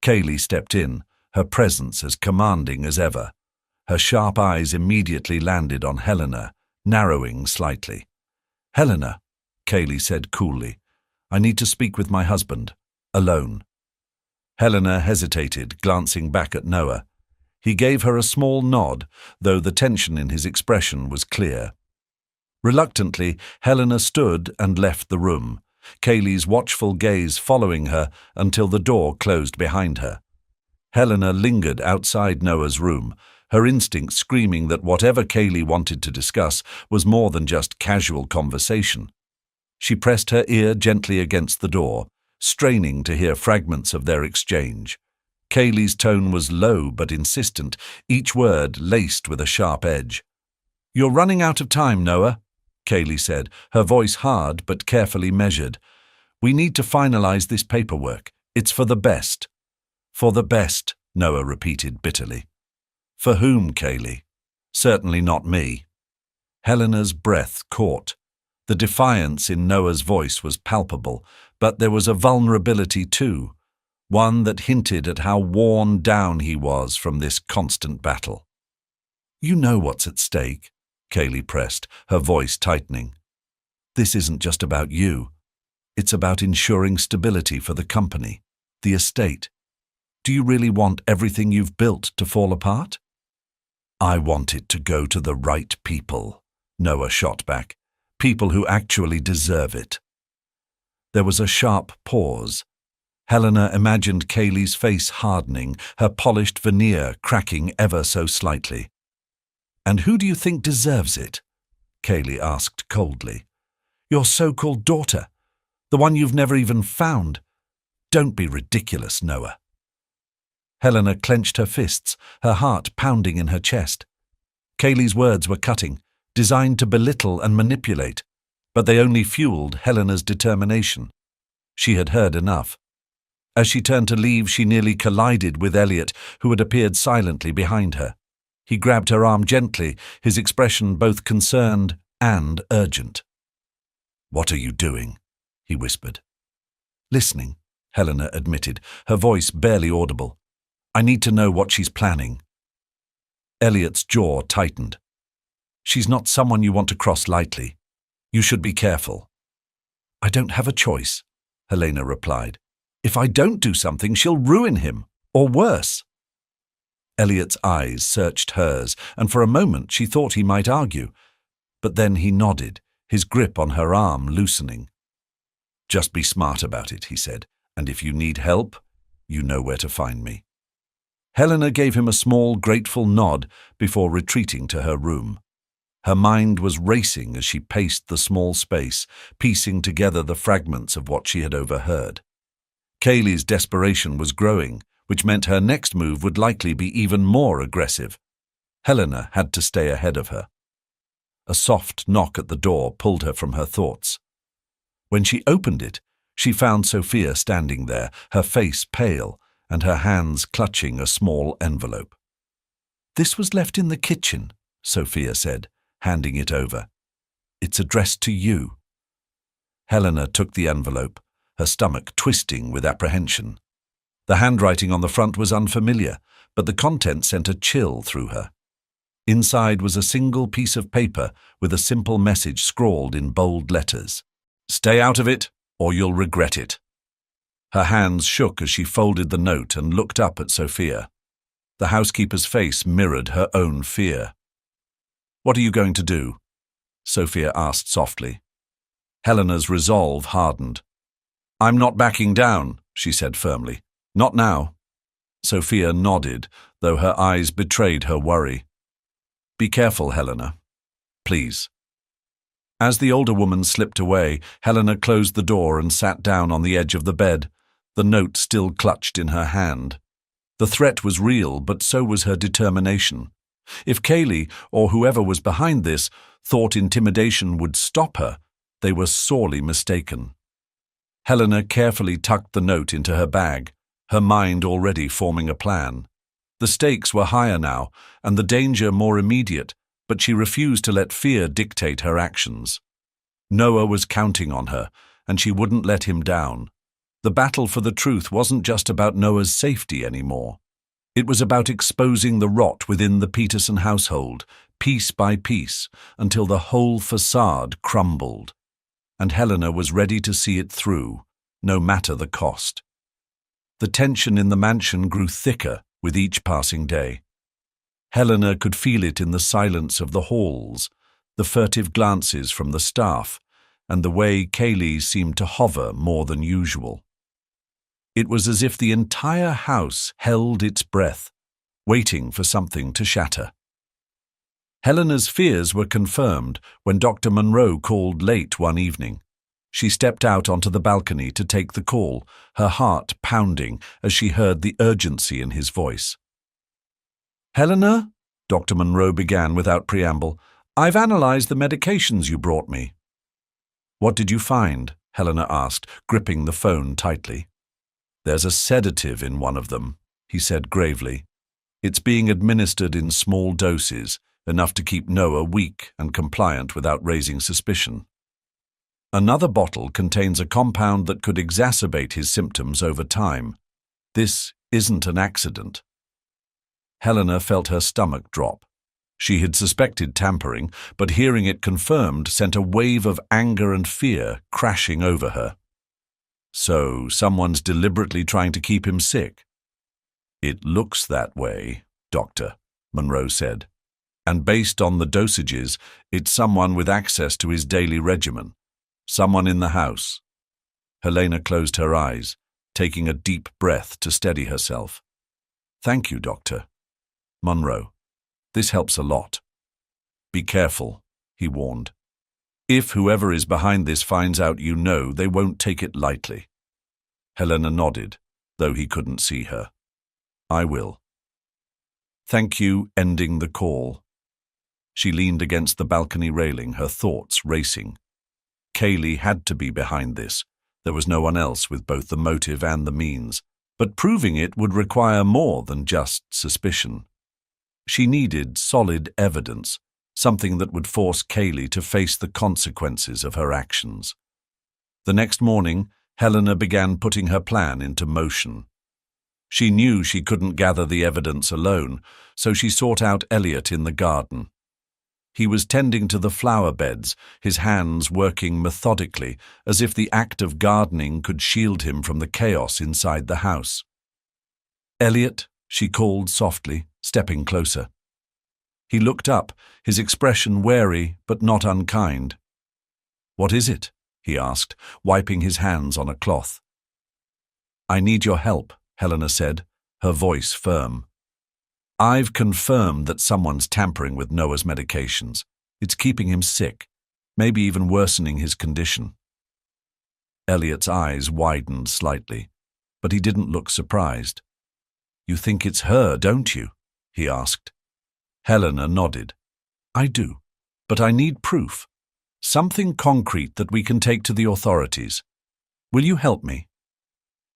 Kaylee stepped in, her presence as commanding as ever. Her sharp eyes immediately landed on Helena, narrowing slightly. "Helena," Kaylee said coolly, "I need to speak with my husband, alone." Helena hesitated, glancing back at Noah. He gave her a small nod, though the tension in his expression was clear. Reluctantly, Helena stood and left the room, Kaylee's watchful gaze following her until the door closed behind her. Helena lingered outside Noah's room, her instinct screaming that whatever Kaylee wanted to discuss was more than just casual conversation. She pressed her ear gently against the door, straining to hear fragments of their exchange. Kaylee's tone was low but insistent, each word laced with a sharp edge. "You're running out of time, Noah," Kaylee said, her voice hard but carefully measured. "We need to finalize this paperwork. It's for the best." "For the best," Noah repeated bitterly. "For whom, Kaylee?" "Certainly not me." Helena's breath caught. The defiance in Noah's voice was palpable, but there was a vulnerability too, one that hinted at how worn down he was from this constant battle. "You know what's at stake," Kaylee pressed, her voice tightening. "This isn't just about you. It's about ensuring stability for the company, the estate. Do you really want everything you've built to fall apart?" "I want it to go to the right people," Noah shot back. "People who actually deserve it." There was a sharp pause. Helena imagined Kaylee's face hardening, her polished veneer cracking ever so slightly. "And who do you think deserves it?" Kaylee asked coldly. "Your so-called daughter, the one you've never even found. Don't be ridiculous, Noah." Helena clenched her fists, her heart pounding in her chest. Kaylee's words were cutting, designed to belittle and manipulate, but they only fueled Helena's determination. She had heard enough. As she turned to leave, she nearly collided with Elliot, who had appeared silently behind her. He grabbed her arm gently, his expression both concerned and urgent. "What are you doing?" he whispered. "Listening," Helena admitted, her voice barely audible. "I need to know what she's planning." Elliot's jaw tightened. "She's not someone you want to cross lightly. You should be careful." "I don't have a choice," Helena replied. "If I don't do something, she'll ruin him, or worse." Elliot's eyes searched hers, and for a moment she thought he might argue. But then he nodded, his grip on her arm loosening. "Just be smart about it," he said, "and if you need help, you know where to find me." Helena gave him a small, grateful nod before retreating to her room. Her mind was racing as she paced the small space, piecing together the fragments of what she had overheard. Kaylee's desperation was growing, which meant her next move would likely be even more aggressive. Helena had to stay ahead of her. A soft knock at the door pulled her from her thoughts. When she opened it, she found Sophia standing there, her face pale and her hands clutching a small envelope. "This was left in the kitchen," Sophia said, handing it over. "It's addressed to you." Helena took the envelope, her stomach twisting with apprehension. The handwriting on the front was unfamiliar, but the content sent a chill through her. Inside was a single piece of paper with a simple message scrawled in bold letters. "Stay out of it, or you'll regret it." Her hands shook as she folded the note and looked up at Sophia. The housekeeper's face mirrored her own fear. "What are you going to do?" Sophia asked softly. Helena's resolve hardened. "I'm not backing down," she said firmly. "Not now." Sophia nodded, though her eyes betrayed her worry. "Be careful, Helena. Please." As the older woman slipped away, Helena closed the door and sat down on the edge of the bed, the note still clutched in her hand. The threat was real, but so was her determination. If Kaylee, or whoever was behind this, thought intimidation would stop her, they were sorely mistaken. Helena carefully tucked the note into her bag, her mind already forming a plan. The stakes were higher now, and the danger more immediate, but she refused to let fear dictate her actions. Noah was counting on her, and she wouldn't let him down. The battle for the truth wasn't just about Noah's safety anymore. It was about exposing the rot within the Peterson household, piece by piece, until the whole facade crumbled. And Helena was ready to see it through, no matter the cost. The tension in the mansion grew thicker with each passing day. Helena could feel it in the silence of the halls, the furtive glances from the staff, and the way Kaylee seemed to hover more than usual. It was as if the entire house held its breath, waiting for something to shatter. Helena's fears were confirmed when Dr. Monroe called late one evening. She stepped out onto the balcony to take the call, her heart pounding as she heard the urgency in his voice. "Helena," Dr. Monroe began without preamble, "I've analyzed the medications you brought me." "What did you find?" Helena asked, gripping the phone tightly. "There's a sedative in one of them," he said gravely. "It's being administered in small doses, enough to keep Noah weak and compliant without raising suspicion. Another bottle contains a compound that could exacerbate his symptoms over time. This isn't an accident." Helena felt her stomach drop. She had suspected tampering, but hearing it confirmed sent a wave of anger and fear crashing over her. "So, someone's deliberately trying to keep him sick?" "It looks that way, Doctor," Monroe said. "And based on the dosages, it's someone with access to his daily regimen. Someone in the house." Helena closed her eyes, taking a deep breath to steady herself. "Thank you, Doctor." "Monroe, this helps a lot." "Be careful," he warned. "If whoever is behind this finds out you know, they won't take it lightly." Helena nodded, though he couldn't see her. "I will." "Thank you," ending the call. She leaned against the balcony railing, her thoughts racing. Kaylee had to be behind this. There was no one else with both the motive and the means, but proving it would require more than just suspicion. She needed solid evidence, something that would force Kaylee to face the consequences of her actions. The next morning, Helena began putting her plan into motion. She knew she couldn't gather the evidence alone, so she sought out Elliot in the garden. He was tending to the flower beds, his hands working methodically, as if the act of gardening could shield him from the chaos inside the house. "Elliot," she called softly, stepping closer. He looked up, his expression wary but not unkind. "What is it?" he asked, wiping his hands on a cloth. "I need your help," Helena said, her voice firm. "I've confirmed that someone's tampering with Noah's medications. It's keeping him sick, maybe even worsening his condition." Elliot's eyes widened slightly, but he didn't look surprised. "You think it's her, don't you?" he asked. Helena nodded. "I do, but I need proof. Something concrete that we can take to the authorities. Will you help me?"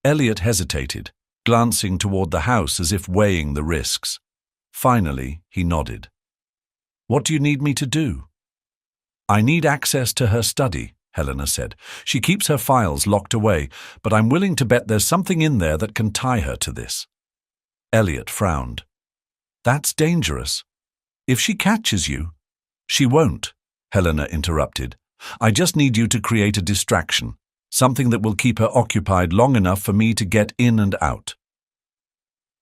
Elliot hesitated, glancing toward the house as if weighing the risks. Finally, he nodded. "What do you need me to do?" "I need access to her study," Helena said. "She keeps her files locked away, but I'm willing to bet there's something in there that can tie her to this." Elliot frowned. "That's dangerous. If she catches you—" "She won't," Helena interrupted. "I just need you to create a distraction, something that will keep her occupied long enough for me to get in and out."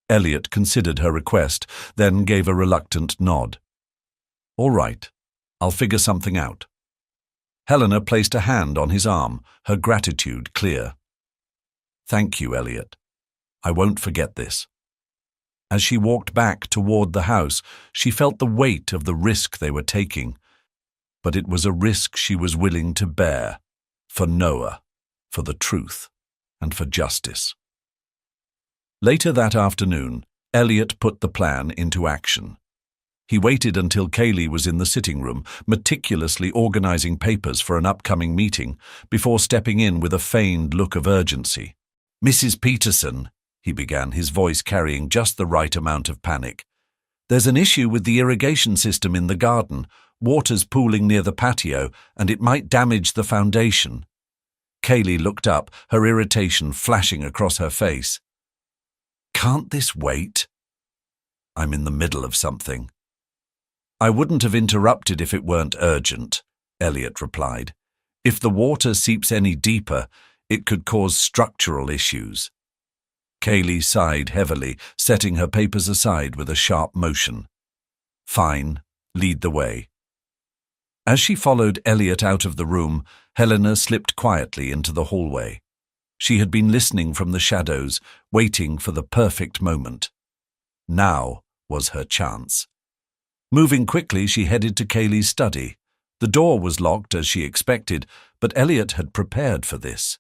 Elliot considered her request, then gave a reluctant nod. "All right, I'll figure something out." Helena placed a hand on his arm, her gratitude clear. "Thank you, Elliot. I won't forget this." As she walked back toward the house, she felt the weight of the risk they were taking. But it was a risk she was willing to bear, for Noah, for the truth, and for justice. Later that afternoon, Elliot put the plan into action. He waited until Kaylee was in the sitting room, meticulously organizing papers for an upcoming meeting, before stepping in with a feigned look of urgency. "Mrs. Peterson," he began, his voice carrying just the right amount of panic. "There's an issue with the irrigation system in the garden. Water's pooling near the patio, and it might damage the foundation." Kaylee looked up, her irritation flashing across her face. "Can't this wait?" "I'm in the middle of something." "I wouldn't have interrupted if it weren't urgent," Elliot replied. "If the water seeps any deeper, it could cause structural issues." Kaylee sighed heavily, setting her papers aside with a sharp motion. "Fine, lead the way." As she followed Elliot out of the room, Helena slipped quietly into the hallway. She had been listening from the shadows, waiting for the perfect moment. Now was her chance. Moving quickly, she headed to Kaylee's study. The door was locked as she expected, but Elliot had prepared for this.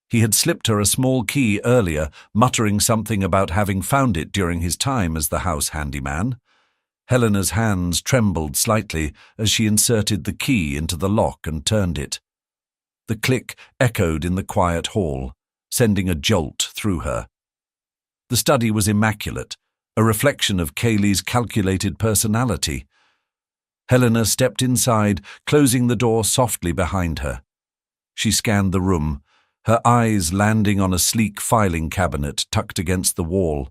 He had slipped her a small key earlier, muttering something about having found it during his time as the house handyman. Helena's hands trembled slightly as she inserted the key into the lock and turned it. The click echoed in the quiet hall, sending a jolt through her. The study was immaculate, a reflection of Kaylee's calculated personality. Helena stepped inside, closing the door softly behind her. She scanned the room, her eyes landing on a sleek filing cabinet tucked against the wall.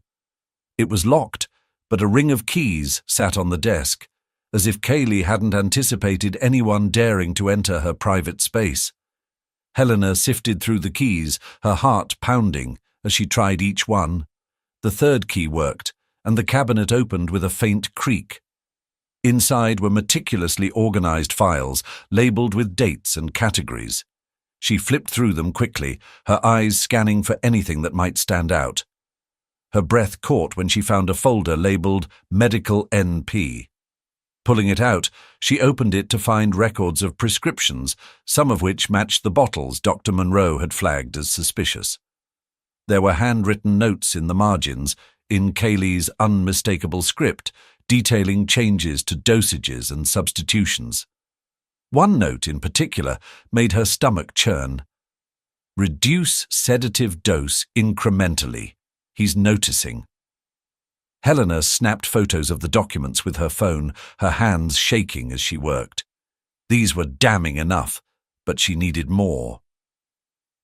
It was locked, but a ring of keys sat on the desk, as if Kaylee hadn't anticipated anyone daring to enter her private space. Helena sifted through the keys, her heart pounding as she tried each one. The third key worked, and the cabinet opened with a faint creak. Inside were meticulously organized files, labeled with dates and categories. She flipped through them quickly, her eyes scanning for anything that might stand out. Her breath caught when she found a folder labeled Medical NP. Pulling it out, she opened it to find records of prescriptions, some of which matched the bottles Dr. Monroe had flagged as suspicious. There were handwritten notes in the margins, in Kaylee's unmistakable script, detailing changes to dosages and substitutions. One note in particular made her stomach churn. "Reduce sedative dose incrementally. He's noticing." Helena snapped photos of the documents with her phone, her hands shaking as she worked. These were damning enough, but she needed more.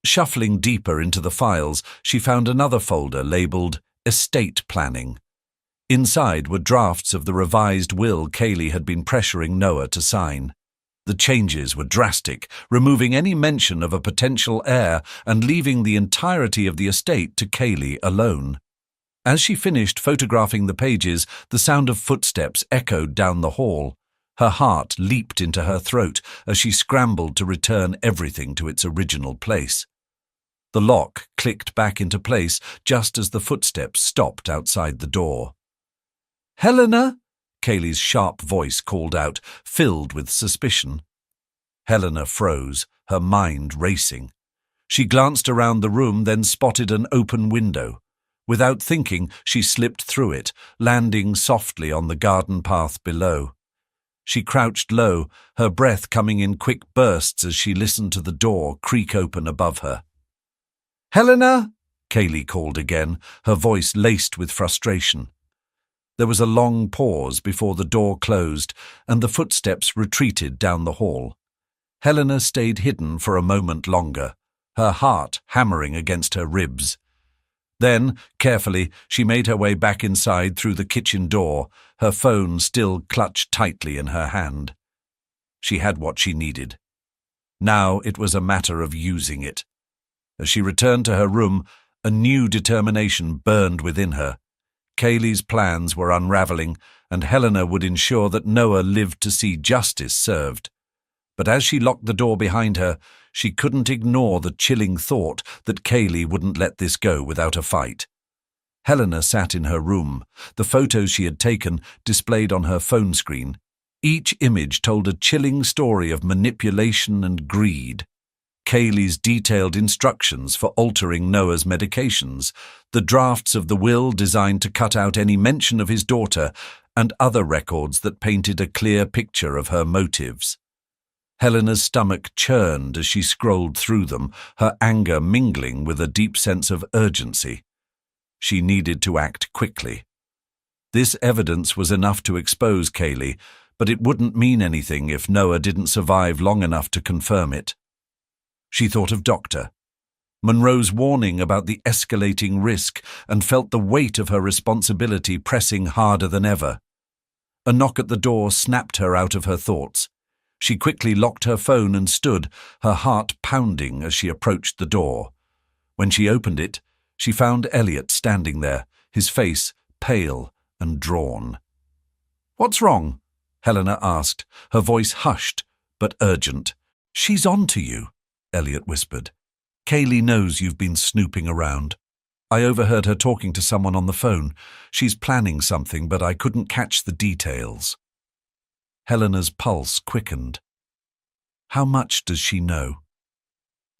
Shuffling deeper into the files, she found another folder labeled Estate Planning. Inside were drafts of the revised will Kaylee had been pressuring Noah to sign. The changes were drastic, removing any mention of a potential heir and leaving the entirety of the estate to Kaylee alone. As she finished photographing the pages, the sound of footsteps echoed down the hall. Her heart leaped into her throat as she scrambled to return everything to its original place. The lock clicked back into place just as the footsteps stopped outside the door. "Helena!" Kaylee's sharp voice called out, filled with suspicion. Helena froze, her mind racing. She glanced around the room, then spotted an open window. Without thinking, she slipped through it, landing softly on the garden path below. She crouched low, her breath coming in quick bursts as she listened to the door creak open above her. "Helena!" Kaylee called again, her voice laced with frustration. There was a long pause before the door closed and the footsteps retreated down the hall. Helena stayed hidden for a moment longer, her heart hammering against her ribs. Then, carefully, she made her way back inside through the kitchen door, her phone still clutched tightly in her hand. She had what she needed. Now it was a matter of using it. As she returned to her room, a new determination burned within her. Kaylee's plans were unraveling, and Helena would ensure that Noah lived to see justice served. But as she locked the door behind her, she couldn't ignore the chilling thought that Kaylee wouldn't let this go without a fight. Helena sat in her room, the photos she had taken displayed on her phone screen. Each image told a chilling story of manipulation and greed. Kaylee's detailed instructions for altering Noah's medications, the drafts of the will designed to cut out any mention of his daughter, and other records that painted a clear picture of her motives. Helena's stomach churned as she scrolled through them, her anger mingling with a deep sense of urgency. She needed to act quickly. This evidence was enough to expose Kaylee, but it wouldn't mean anything if Noah didn't survive long enough to confirm it. She thought of Dr. Monroe's warning about the escalating risk and felt the weight of her responsibility pressing harder than ever. A knock at the door snapped her out of her thoughts. She quickly locked her phone and stood, her heart pounding as she approached the door. When she opened it, she found Elliot standing there, his face pale and drawn. "What's wrong?" Helena asked, her voice hushed but urgent. "She's on to you," Elliot whispered. "Kaylee knows you've been snooping around. I overheard her talking to someone on the phone. She's planning something, but I couldn't catch the details." Helena's pulse quickened. "How much does she know?"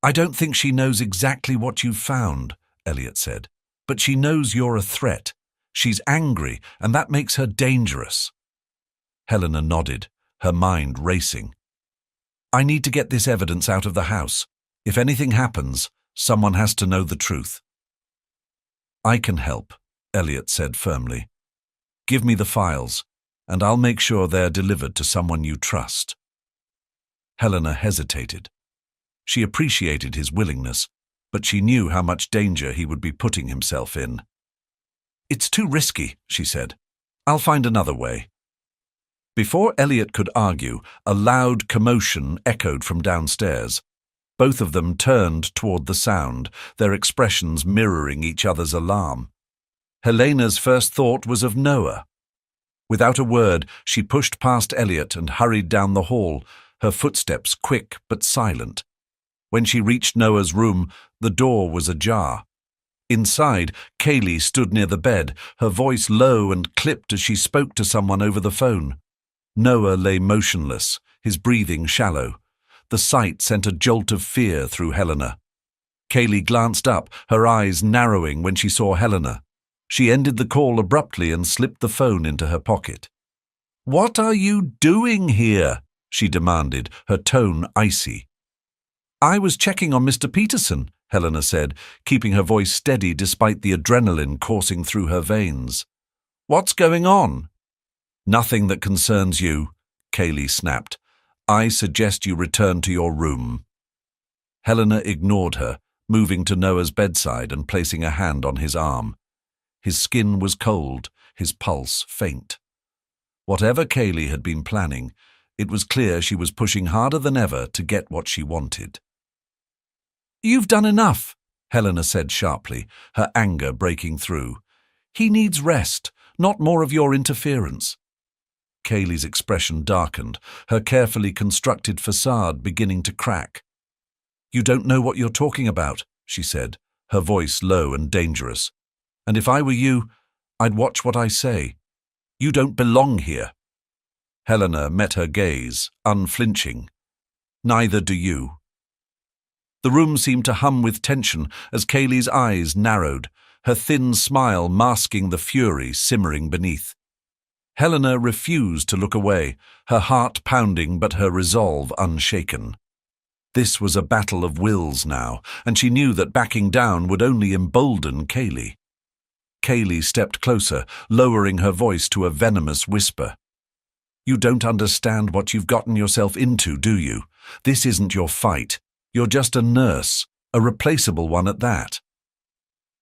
"I don't think she knows exactly what you've found," Elliot said, "but she knows you're a threat. She's angry, and that makes her dangerous." Helena nodded, her mind racing. "I need to get this evidence out of the house. If anything happens, someone has to know the truth." "I can help," Elliot said firmly. "Give me the files, and I'll make sure they're delivered to someone you trust." Helena hesitated. She appreciated his willingness, but she knew how much danger he would be putting himself in. "It's too risky," she said. "I'll find another way." Before Elliot could argue, a loud commotion echoed from downstairs. Both of them turned toward the sound, their expressions mirroring each other's alarm. Helena's first thought was of Noah. Without a word, she pushed past Elliot and hurried down the hall, her footsteps quick but silent. When she reached Noah's room, the door was ajar. Inside, Kaylee stood near the bed, her voice low and clipped as she spoke to someone over the phone. Noah lay motionless, his breathing shallow. The sight sent a jolt of fear through Helena. Kaylee glanced up, her eyes narrowing when she saw Helena. She ended the call abruptly and slipped the phone into her pocket. "What are you doing here?" she demanded, her tone icy. "I was checking on Mr. Peterson," Helena said, keeping her voice steady despite the adrenaline coursing through her veins. "What's going on?" "Nothing that concerns you," Kaylee snapped. "I suggest you return to your room." Helena ignored her, moving to Noah's bedside and placing a hand on his arm. His skin was cold, his pulse faint. Whatever Kaylee had been planning, it was clear she was pushing harder than ever to get what she wanted. "You've done enough," Helena said sharply, her anger breaking through. "He needs rest, not more of your interference." Kaylee's expression darkened, her carefully constructed facade beginning to crack. "You don't know what you're talking about," she said, her voice low and dangerous. "And if I were you, I'd watch what I say. You don't belong here." Helena met her gaze, unflinching. "Neither do you." The room seemed to hum with tension as Kaylee's eyes narrowed, her thin smile masking the fury simmering beneath. Helena refused to look away, her heart pounding but her resolve unshaken. This was a battle of wills now, and she knew that backing down would only embolden Kaylee. Kaylee stepped closer, lowering her voice to a venomous whisper. "You don't understand what you've gotten yourself into, do you? This isn't your fight. You're just a nurse, a replaceable one at that."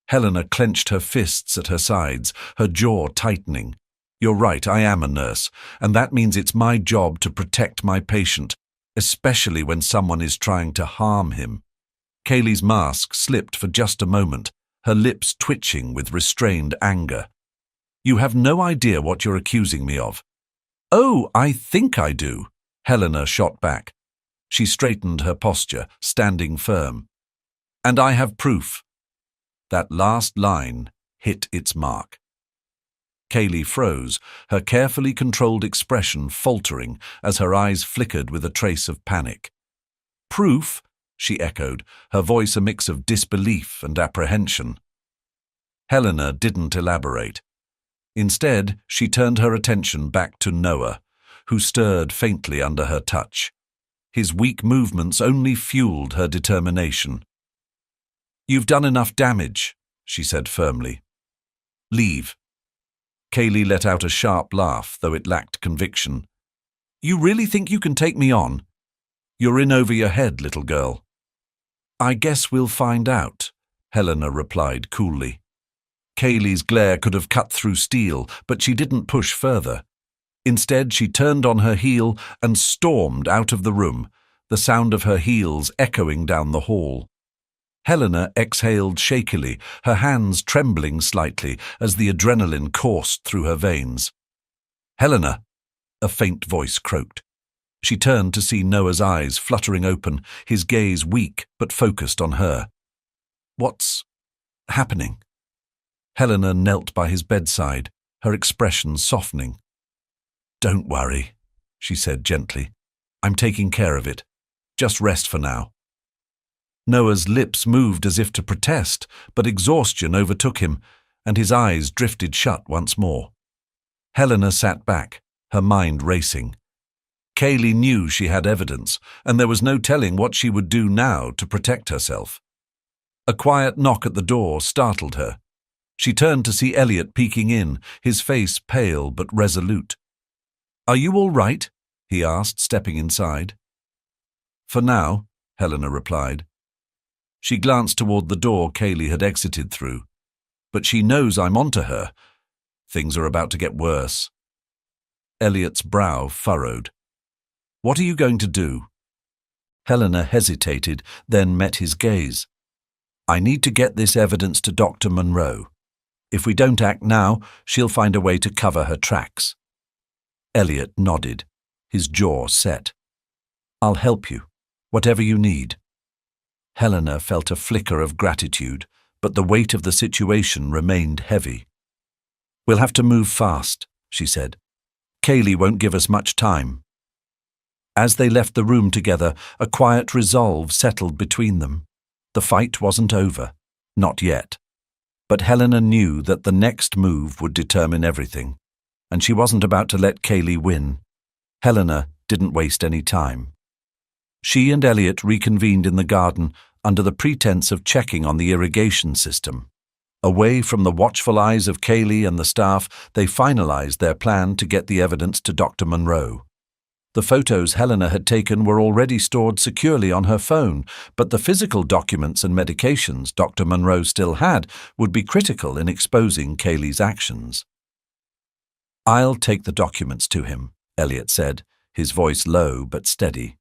Helena clenched her fists at her sides, her jaw tightening. "You're right, I am a nurse, and that means it's my job to protect my patient, especially when someone is trying to harm him." Kaylee's mask slipped for just a moment, her lips twitching with restrained anger. "You have no idea what you're accusing me of." "Oh, I think I do," Helena shot back. She straightened her posture, standing firm. "And I have proof." That last line hit its mark. Kaylee froze, her carefully controlled expression faltering as her eyes flickered with a trace of panic. "Proof?" she echoed, her voice a mix of disbelief and apprehension. Helena didn't elaborate. Instead, she turned her attention back to Noah, who stirred faintly under her touch. His weak movements only fueled her determination. "You've done enough damage," she said firmly. Leave." Kaylee let out a sharp laugh, though it lacked conviction. "You really think you can take me on? You're in over your head, little girl." "I guess we'll find out," Helena replied coolly. Kaylee's glare could have cut through steel, but she didn't push further. Instead, she turned on her heel and stormed out of the room, the sound of her heels echoing down the hall. Helena exhaled shakily, her hands trembling slightly as the adrenaline coursed through her veins. "Helena!" a faint voice croaked. She turned to see Noah's eyes fluttering open, his gaze weak but focused on her. "What's happening?" Helena knelt by his bedside, her expression softening. "Don't worry," she said gently. "I'm taking care of it. Just rest for now." Noah's lips moved as if to protest, but exhaustion overtook him, and his eyes drifted shut once more. Helena sat back, her mind racing. Kaylee knew she had evidence, and there was no telling what she would do now to protect herself. A quiet knock at the door startled her. She turned to see Elliot peeking in, his face pale but resolute. "Are you all right?" he asked, stepping inside. "For now," Helena replied. She glanced toward the door Kaylee had exited through. "But she knows I'm onto her. Things are about to get worse." Elliot's brow furrowed. "What are you going to do?" Helena hesitated, then met his gaze. "I need to get this evidence to Dr. Monroe. If we don't act now, she'll find a way to cover her tracks." Elliot nodded, his jaw set. "I'll help you, whatever you need." Helena felt a flicker of gratitude, but the weight of the situation remained heavy. "We'll have to move fast," she said. "Kaylee won't give us much time." As they left the room together, a quiet resolve settled between them. The fight wasn't over, not yet. But Helena knew that the next move would determine everything, and she wasn't about to let Kaylee win. Helena didn't waste any time. She and Elliot reconvened in the garden under the pretense of checking on the irrigation system. Away from the watchful eyes of Kaylee and the staff, they finalized their plan to get the evidence to Dr. Monroe. The photos Helena had taken were already stored securely on her phone, but the physical documents and medications Dr. Monroe still had would be critical in exposing Kaylee's actions. "I'll take the documents to him," Elliot said, his voice low but steady.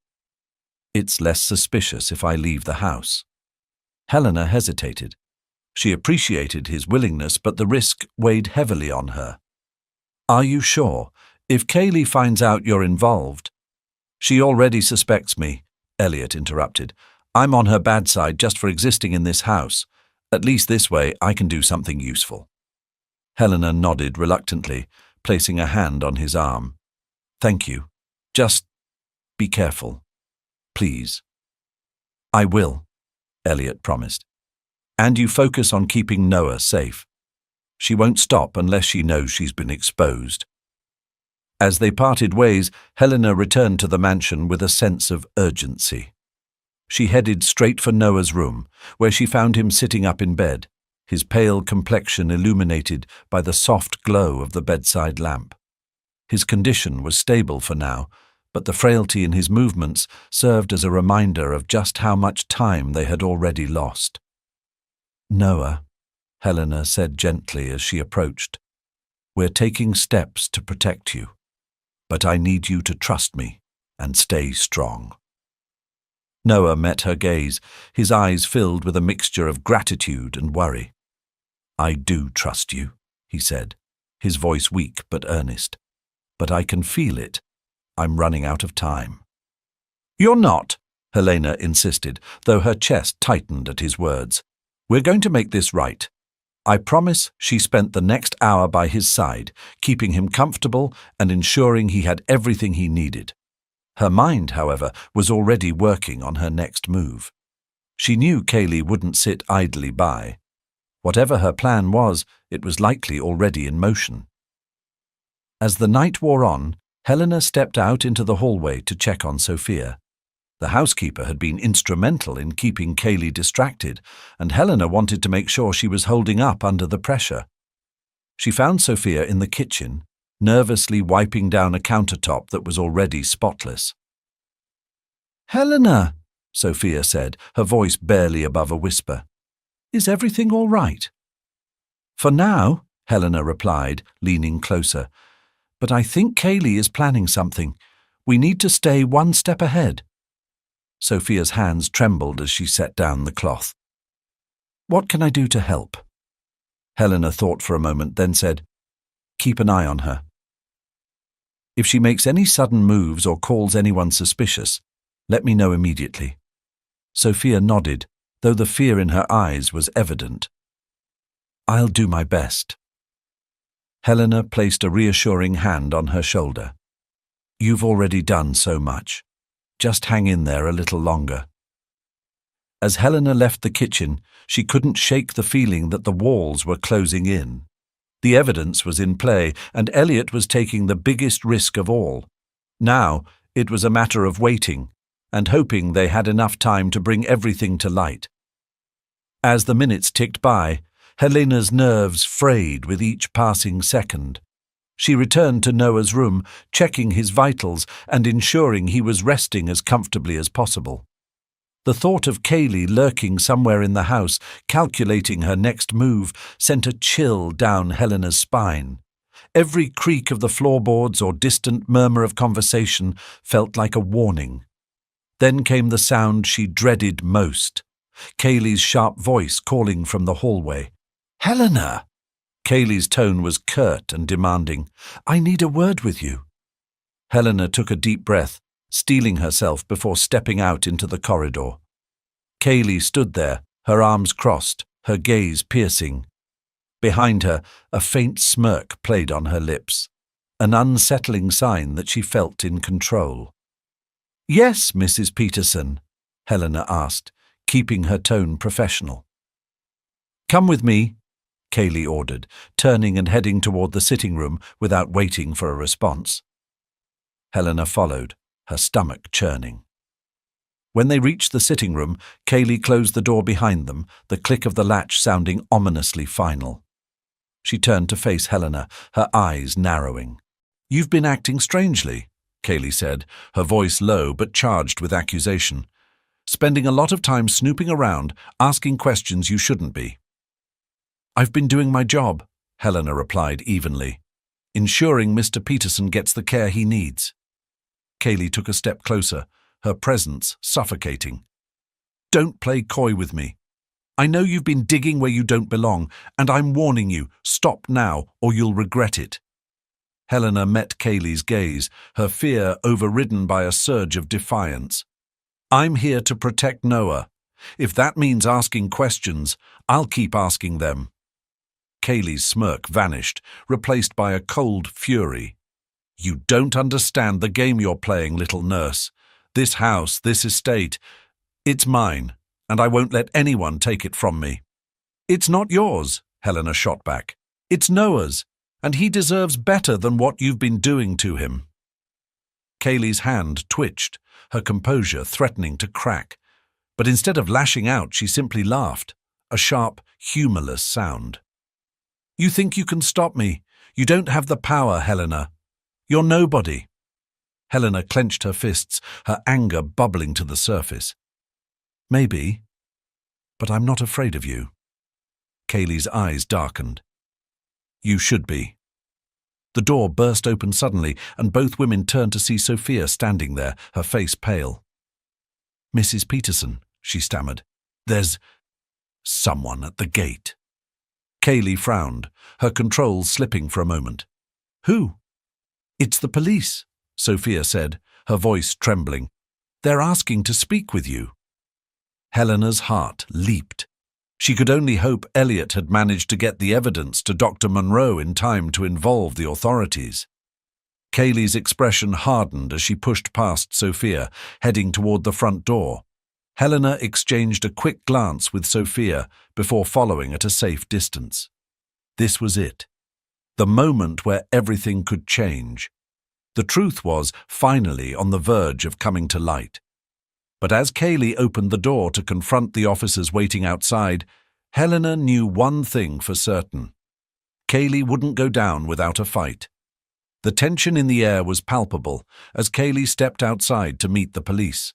"It's less suspicious if I leave the house." Helena hesitated. She appreciated his willingness, but the risk weighed heavily on her. "Are you sure? If Kaylee finds out you're involved—" "She already suspects me," Elliot interrupted. "I'm on her bad side just for existing in this house. At least this way I can do something useful." Helena nodded reluctantly, placing a hand on his arm. "Thank you. Just be careful. Please." "I will," Elliot promised. "And you focus on keeping Noah safe. She won't stop unless she knows she's been exposed." As they parted ways, Helena returned to the mansion with a sense of urgency. She headed straight for Noah's room, where she found him sitting up in bed, his pale complexion illuminated by the soft glow of the bedside lamp. His condition was stable for now, but the frailty in his movements served as a reminder of just how much time they had already lost. "Noah," Helena said gently as she approached, "we're taking steps to protect you, but I need you to trust me and stay strong." Noah met her gaze, his eyes filled with a mixture of gratitude and worry. "I do trust you," he said, his voice weak but earnest. "But I can feel it. I'm running out of time." "You're not," Helena insisted, though her chest tightened at his words. "We're going to make this right." I promise she spent the next hour by his side, keeping him comfortable and ensuring he had everything he needed. Her mind, however, was already working on her next move. She knew Kaylee wouldn't sit idly by. Whatever her plan was, it was likely already in motion. As the night wore on, Helena stepped out into the hallway to check on Sophia. The housekeeper had been instrumental in keeping Kaylee distracted, and Helena wanted to make sure she was holding up under the pressure. She found Sophia in the kitchen, nervously wiping down a countertop that was already spotless. "Helena," Sophia said, her voice barely above a whisper. "Is everything all right?" "For now," Helena replied, leaning closer. "But I think Kaylee is planning something. We need to stay one step ahead." Sophia's hands trembled as she set down the cloth. "What can I do to help?" Helena thought for a moment, then said, "Keep an eye on her. If she makes any sudden moves or calls anyone suspicious, let me know immediately." Sophia nodded, though the fear in her eyes was evident. "I'll do my best." Helena placed a reassuring hand on her shoulder. "You've already done so much. Just hang in there a little longer." As Helena left the kitchen, she couldn't shake the feeling that the walls were closing in. The evidence was in play, and Elliot was taking the biggest risk of all. Now it was a matter of waiting and hoping they had enough time to bring everything to light. As the minutes ticked by, Helena's nerves frayed with each passing second. She returned to Noah's room, checking his vitals and ensuring he was resting as comfortably as possible. The thought of Kaylee lurking somewhere in the house, calculating her next move, sent a chill down Helena's spine. Every creak of the floorboards or distant murmur of conversation felt like a warning. Then came the sound she dreaded most, Kaylee's sharp voice calling from the hallway. "Helena!" Kaylee's tone was curt and demanding. "I need a word with you." Helena took a deep breath, steeling herself before stepping out into the corridor. Kaylee stood there, her arms crossed, her gaze piercing. Behind her, a faint smirk played on her lips, an unsettling sign that she felt in control. "Yes, Mrs. Peterson," Helena asked, keeping her tone professional. "Come with me," Kaylee ordered, turning and heading toward the sitting room without waiting for a response. Helena followed, her stomach churning. When they reached the sitting room, Kaylee closed the door behind them, the click of the latch sounding ominously final. She turned to face Helena, her eyes narrowing. "You've been acting strangely," Kaylee said, her voice low but charged with accusation. "Spending a lot of time snooping around, asking questions you shouldn't be." "I've been doing my job," Helena replied evenly, "ensuring Mr. Peterson gets the care he needs." Kaylee took a step closer, her presence suffocating. "Don't play coy with me. I know you've been digging where you don't belong, and I'm warning you, stop now or you'll regret it." Helena met Kaylee's gaze, her fear overridden by a surge of defiance. "I'm here to protect Noah. If that means asking questions, I'll keep asking them." Kaylee's smirk vanished, replaced by a cold fury. "You don't understand the game you're playing, little nurse. This house, this estate, it's mine, and I won't let anyone take it from me." "It's not yours," Helena shot back. "It's Noah's, and he deserves better than what you've been doing to him." Kaylee's hand twitched, her composure threatening to crack. But instead of lashing out, she simply laughed, a sharp, humorless sound. "You think you can stop me? You don't have the power, Helena. You're nobody." Helena clenched her fists, her anger bubbling to the surface. "Maybe, but I'm not afraid of you." Kaylee's eyes darkened. "You should be." The door burst open suddenly, and both women turned to see Sophia standing there, her face pale. "Mrs. Peterson," she stammered, "there's someone at the gate." Kaylee frowned, her control slipping for a moment. "Who?" "It's the police," Sophia said, her voice trembling. "They're asking to speak with you." Helena's heart leaped. She could only hope Elliot had managed to get the evidence to Dr. Monroe in time to involve the authorities. Kaylee's expression hardened as she pushed past Sophia, heading toward the front door. Helena exchanged a quick glance with Sophia before following at a safe distance. This was it. The moment where everything could change. The truth was finally on the verge of coming to light. But as Kaylee opened the door to confront the officers waiting outside, Helena knew one thing for certain. Kaylee wouldn't go down without a fight. The tension in the air was palpable as Kaylee stepped outside to meet the police.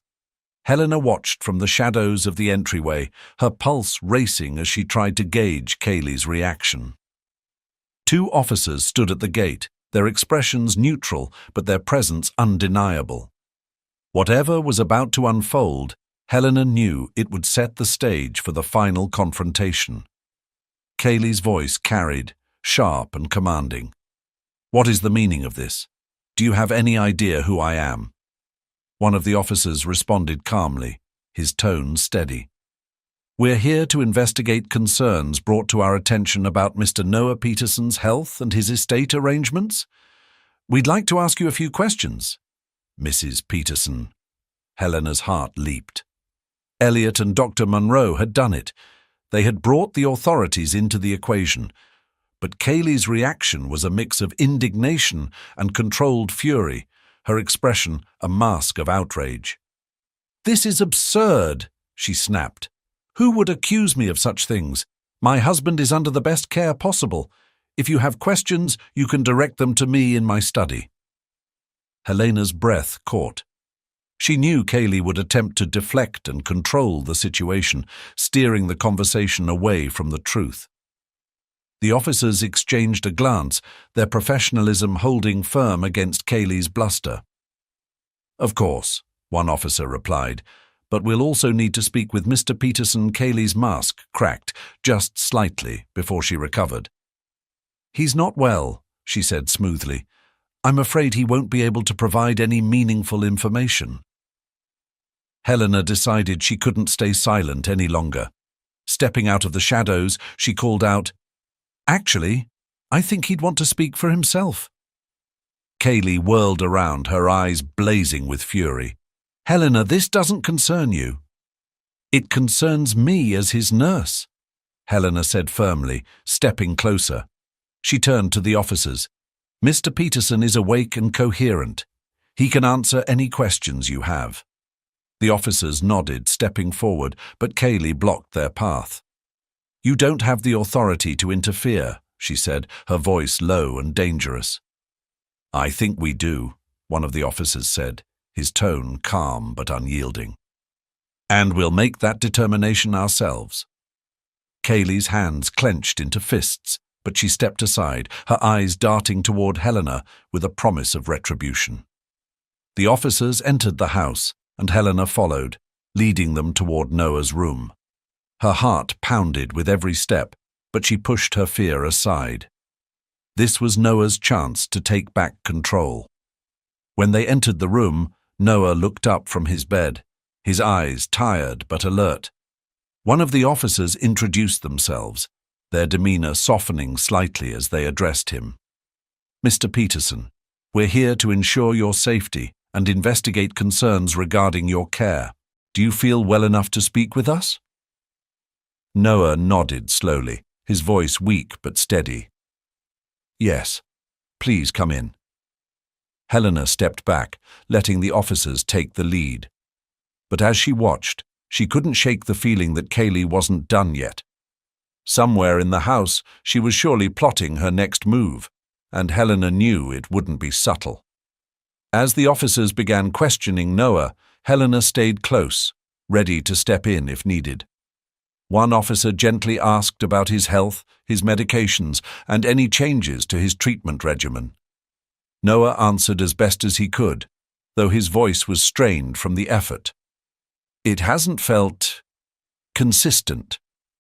Helena watched from the shadows of the entryway, her pulse racing as she tried to gauge Kaylee's reaction. Two officers stood at the gate, their expressions neutral but their presence undeniable. Whatever was about to unfold, Helena knew it would set the stage for the final confrontation. Kaylee's voice carried, sharp and commanding. "What is the meaning of this? Do you have any idea who I am?" One of the officers responded calmly, his tone steady. "We're here to investigate concerns brought to our attention about Mr. Noah Peterson's health and his estate arrangements. We'd like to ask you a few questions." Mrs. Peterson. Helena's heart leaped. Elliot and Dr. Monroe had done it. They had brought the authorities into the equation. But Kaylee's reaction was a mix of indignation and controlled fury, her expression a mask of outrage. "This is absurd," she snapped. "Who would accuse me of such things? My husband is under the best care possible. If you have questions, you can direct them to me in my study." Helena's breath caught. She knew Kaylee would attempt to deflect and control the situation, steering the conversation away from the truth. The officers exchanged a glance, their professionalism holding firm against Kaylee's bluster. "Of course," one officer replied, "but we'll also need to speak with Mr. Peterson." Kaylee's mask cracked just slightly before she recovered. "He's not well," she said smoothly. "I'm afraid he won't be able to provide any meaningful information." Helena decided she couldn't stay silent any longer. Stepping out of the shadows, she called out, "Actually, I think he'd want to speak for himself." Kaylee whirled around, her eyes blazing with fury. "Helena, this doesn't concern you." "It concerns me as his nurse," Helena said firmly, stepping closer. She turned to the officers. "Mr. Peterson is awake and coherent. He can answer any questions you have." The officers nodded, stepping forward, but Kaylee blocked their path. "You don't have the authority to interfere," she said, her voice low and dangerous. "I think we do," one of the officers said, his tone calm but unyielding. "And we'll make that determination ourselves." Kaylee's hands clenched into fists, but she stepped aside, her eyes darting toward Helena with a promise of retribution. The officers entered the house, and Helena followed, leading them toward Noah's room. Her heart pounded with every step, but she pushed her fear aside. This was Noah's chance to take back control. When they entered the room, Noah looked up from his bed, his eyes tired but alert. One of the officers introduced themselves, their demeanor softening slightly as they addressed him. "Mr. Peterson, we're here to ensure your safety and investigate concerns regarding your care. Do you feel well enough to speak with us?" Noah nodded slowly, his voice weak but steady. "Yes, please come in." Helena stepped back, letting the officers take the lead. But as she watched, she couldn't shake the feeling that Kaylee wasn't done yet. Somewhere in the house, she was surely plotting her next move, and Helena knew it wouldn't be subtle. As the officers began questioning Noah, Helena stayed close, ready to step in if needed. One officer gently asked about his health, his medications, and any changes to his treatment regimen. Noah answered as best as he could, though his voice was strained from the effort. "It hasn't felt consistent,"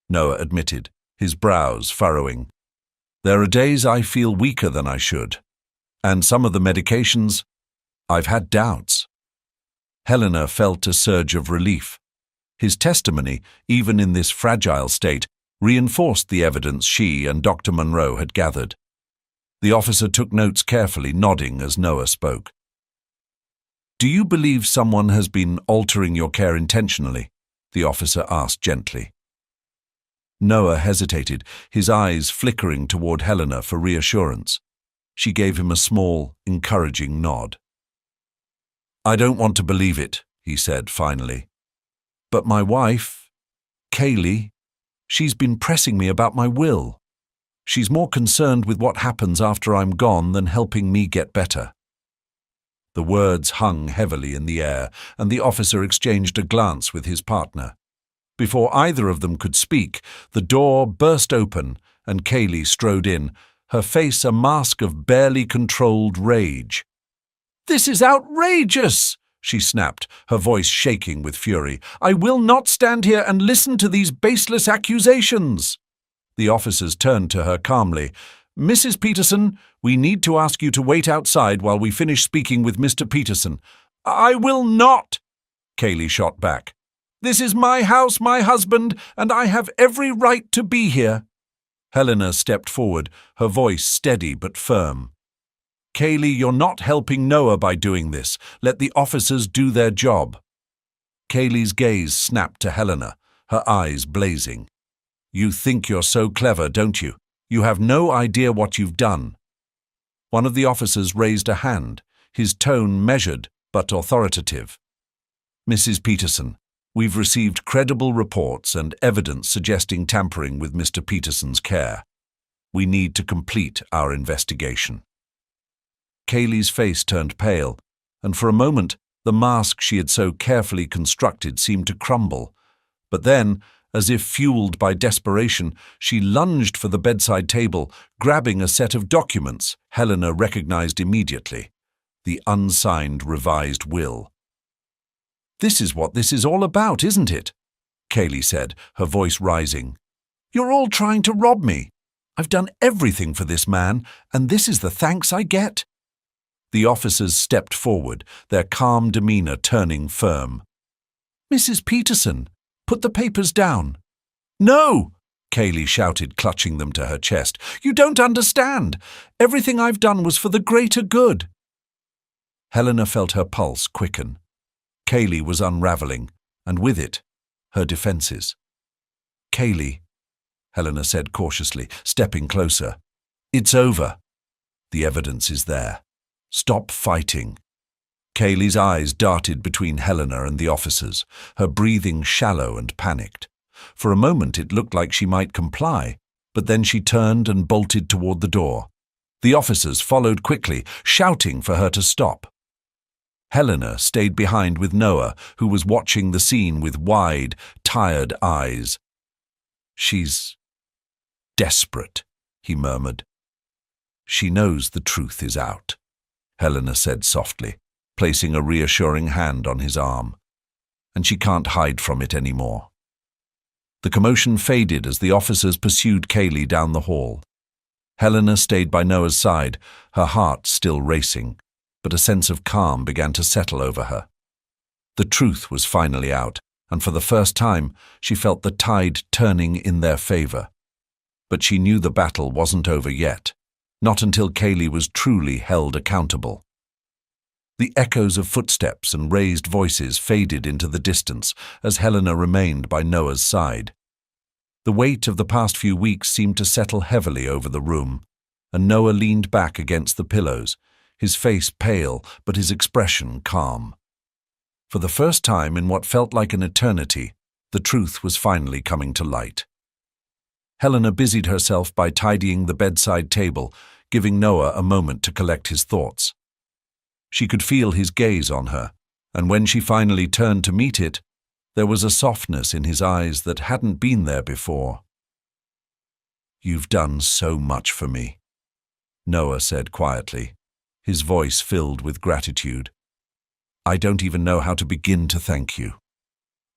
Noah admitted, his brows furrowing. "There are days I feel weaker than I should, and some of the medications, I've had doubts." Helena felt a surge of relief. His testimony, even in this fragile state, reinforced the evidence she and Dr. Monroe had gathered. The officer took notes carefully, nodding as Noah spoke. "Do you believe someone has been altering your care intentionally?" the officer asked gently. Noah hesitated, his eyes flickering toward Helena for reassurance. She gave him a small, encouraging nod. "I don't want to believe it," he said finally. "But my wife, Kaylee, she's been pressing me about my will." She's more concerned with what happens after I'm gone than helping me get better." The words hung heavily in the air, and the officer exchanged a glance with his partner. Before either of them could speak, the door burst open and Kaylee strode in, her face a mask of barely controlled rage. "This is outrageous!" she snapped, her voice shaking with fury. "I will not stand here and listen to these baseless accusations." The officers turned to her calmly. "Mrs. Peterson, we need to ask you to wait outside while we finish speaking with Mr. Peterson." "I will not!" Kaylee shot back. "This is my house, my husband, and I have every right to be here." Helena stepped forward, her voice steady but firm. "Kaylee, you're not helping Noah by doing this. Let the officers do their job." Kaylee's gaze snapped to Helena, her eyes blazing. "You think you're so clever, don't you? You have no idea what you've done." One of the officers raised a hand, his tone measured but authoritative. "Mrs. Peterson, we've received credible reports and evidence suggesting tampering with Mr. Peterson's care. We need to complete our investigation." Kaylee's face turned pale, and for a moment the mask she had so carefully constructed seemed to crumble. But then, as if fueled by desperation, she lunged for the bedside table, grabbing a set of documents Helena recognized immediately: the unsigned revised will. "This is what this is all about, isn't it?" Kaylee said, her voice rising. "You're all trying to rob me. I've done everything for this man, and this is the thanks I get." The officers stepped forward, their calm demeanor turning firm. "Mrs. Peterson, put the papers down." "No!" Kaylee shouted, clutching them to her chest. "You don't understand. Everything I've done was for the greater good." Helena felt her pulse quicken. Kaylee was unraveling, and with it, her defenses. "Kaylee," Helena said cautiously, stepping closer. "It's over. The evidence is there. Stop fighting." Kaylee's eyes darted between Helena and the officers, her breathing shallow and panicked. For a moment it looked like she might comply, but then she turned and bolted toward the door. The officers followed quickly, shouting for her to stop. Helena stayed behind with Noah, who was watching the scene with wide, tired eyes. "She's desperate," he murmured. "She knows the truth is out," Helena said softly, placing a reassuring hand on his arm. "And she can't hide from it anymore." The commotion faded as the officers pursued Kaylee down the hall. Helena stayed by Noah's side, her heart still racing, but a sense of calm began to settle over her. The truth was finally out, and for the first time she felt the tide turning in their favor. But she knew the battle wasn't over yet, not until Kaylee was truly held accountable. The echoes of footsteps and raised voices faded into the distance as Helena remained by Noah's side. The weight of the past few weeks seemed to settle heavily over the room, and Noah leaned back against the pillows, his face pale but his expression calm. For the first time in what felt like an eternity, the truth was finally coming to light. Helena busied herself by tidying the bedside table, giving Noah a moment to collect his thoughts. She could feel his gaze on her, and when she finally turned to meet it, there was a softness in his eyes that hadn't been there before. "You've done so much for me," Noah said quietly, his voice filled with gratitude. "I don't even know how to begin to thank you."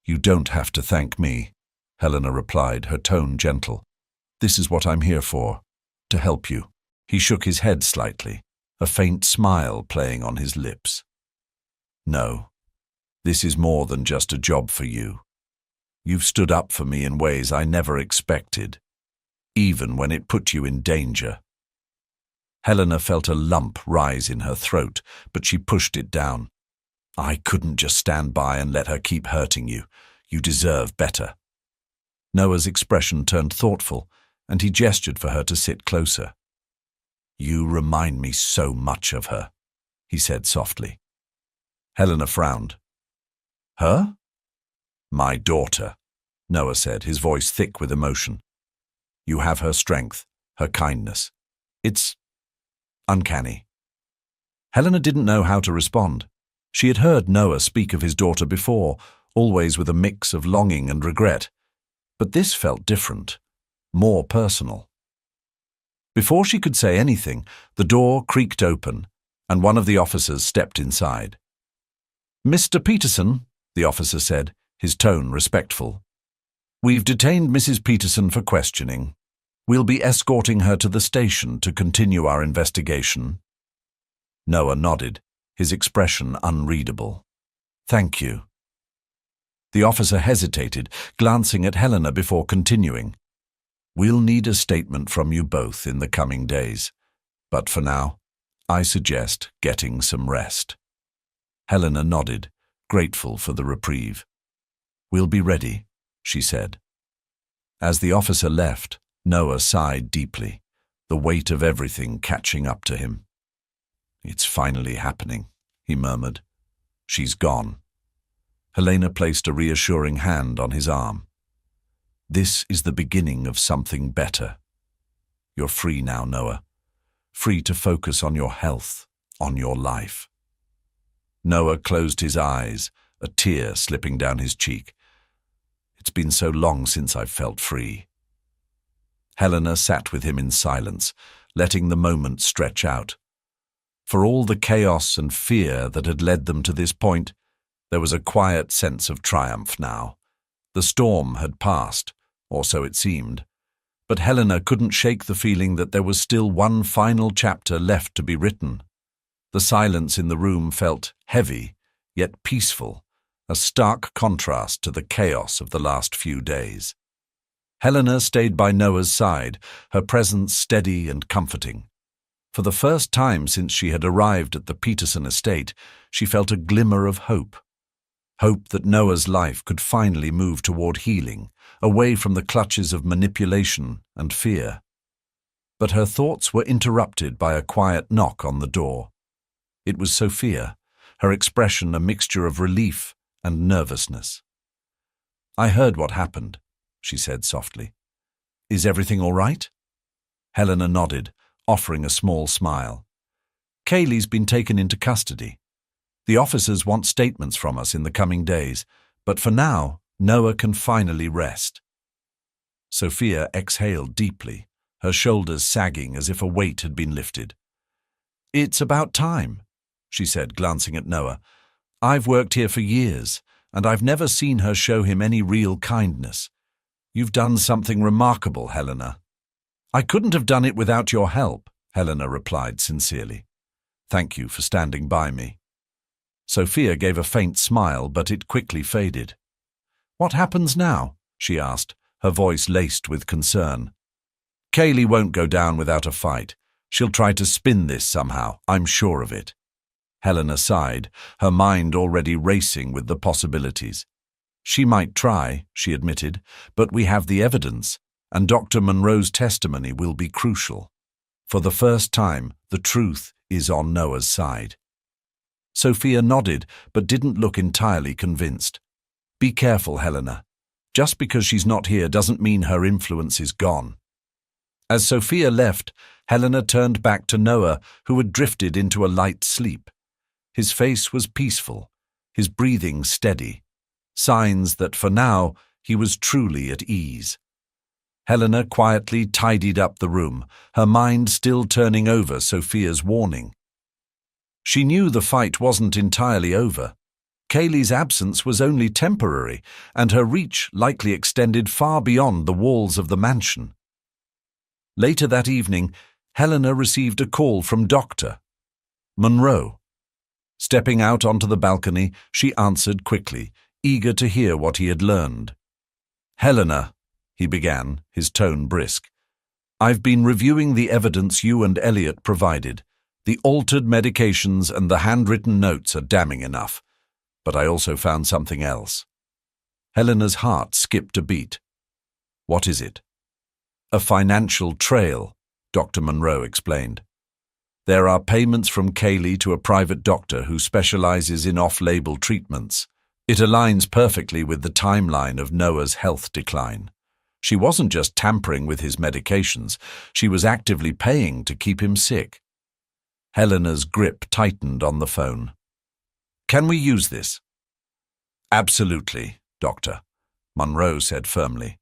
"You don't have to thank me," Helena replied, her tone gentle. "This is what I'm here for, to help you." He shook his head slightly, a faint smile playing on his lips. "No, this is more than just a job for you. You've stood up for me in ways I never expected, even when it put you in danger." Helena felt a lump rise in her throat, but she pushed it down. "I couldn't just stand by and let her keep hurting you. You deserve better." Noah's expression turned thoughtful, and he gestured for her to sit closer. "You remind me so much of her," he said softly. Helena frowned. "Her?" "My daughter," Noah said, his voice thick with emotion. "You have her strength, her kindness. It's uncanny. Helena didn't know how to respond. She had heard Noah speak of his daughter before, always with a mix of longing and regret. But this felt different, more personal. Before she could say anything, the door creaked open, and one of the officers stepped inside. "Mr. Peterson," the officer said, his tone respectful. "We've detained Mrs. Peterson for questioning. We'll be escorting her to the station to continue our investigation." Noah nodded, his expression unreadable. "Thank you." The officer hesitated, glancing at Helena before continuing. "We'll need a statement from you both in the coming days, but for now, I suggest getting some rest." Helena nodded, grateful for the reprieve. "We'll be ready," she said. As the officer left, Noah sighed deeply, the weight of everything catching up to him. "It's finally happening," he murmured. "She's gone." Helena placed a reassuring hand on his arm. "This is the beginning of something better. You're free now, Noah. Free to focus on your health, on your life." Noah closed his eyes, a tear slipping down his cheek. "It's been so long since I've felt free." Helena sat with him in silence, letting the moment stretch out. For all the chaos and fear that had led them to this point, there was a quiet sense of triumph now. The storm had passed, or so it seemed, but Helena couldn't shake the feeling that there was still one final chapter left to be written. The silence in the room felt heavy, yet peaceful, a stark contrast to the chaos of the last few days. Helena stayed by Noah's side, her presence steady and comforting. For the first time since she had arrived at the Peterson estate, she felt a glimmer of hope. Hope that Noah's life could finally move toward healing, away from the clutches of manipulation and fear. But her thoughts were interrupted by a quiet knock on the door. It was Sophia, her expression a mixture of relief and nervousness. "I heard what happened," she said softly. "Is everything all right?" Helena nodded, offering a small smile. "Kaylee's been taken into custody. The officers want statements from us in the coming days, but for now, Noah can finally rest." Sophia exhaled deeply, her shoulders sagging as if a weight had been lifted. "It's about time," she said, glancing at Noah. "I've worked here for years, and I've never seen her show him any real kindness. You've done something remarkable, Helena." "I couldn't have done it without your help," Helena replied sincerely. "Thank you for standing by me." Sophia gave a faint smile, but it quickly faded. "What happens now?" she asked, her voice laced with concern. "Kaylee won't go down without a fight. She'll try to spin this somehow, I'm sure of it." Helena sighed, her mind already racing with the possibilities. "She might try," she admitted, "but we have the evidence, and Dr. Monroe's testimony will be crucial. For the first time, the truth is on Noah's side." Sophia nodded, but didn't look entirely convinced. "Be careful, Helena. Just because she's not here doesn't mean her influence is gone." As Sophia left, Helena turned back to Noah, who had drifted into a light sleep. His face was peaceful, his breathing steady, signs that for now he was truly at ease. Helena quietly tidied up the room, her mind still turning over Sophia's warning. She knew the fight wasn't entirely over. Kaylee's absence was only temporary, and her reach likely extended far beyond the walls of the mansion. Later that evening, Helena received a call from Dr. Monroe. Stepping out onto the balcony, she answered quickly, eager to hear what he had learned. "Helena," he began, his tone brisk, "I've been reviewing the evidence you and Elliot provided. The altered medications and the handwritten notes are damning enough. But I also found something else." Helena's heart skipped a beat. "What is it?" "A financial trail," Dr. Monroe explained. "There are payments from Kaylee to a private doctor who specializes in off-label treatments. It aligns perfectly with the timeline of Noah's health decline. She wasn't just tampering with his medications, she was actively paying to keep him sick. Helena's grip tightened on the phone. "Can we use this?" "Absolutely, Doctor," Monroe said firmly.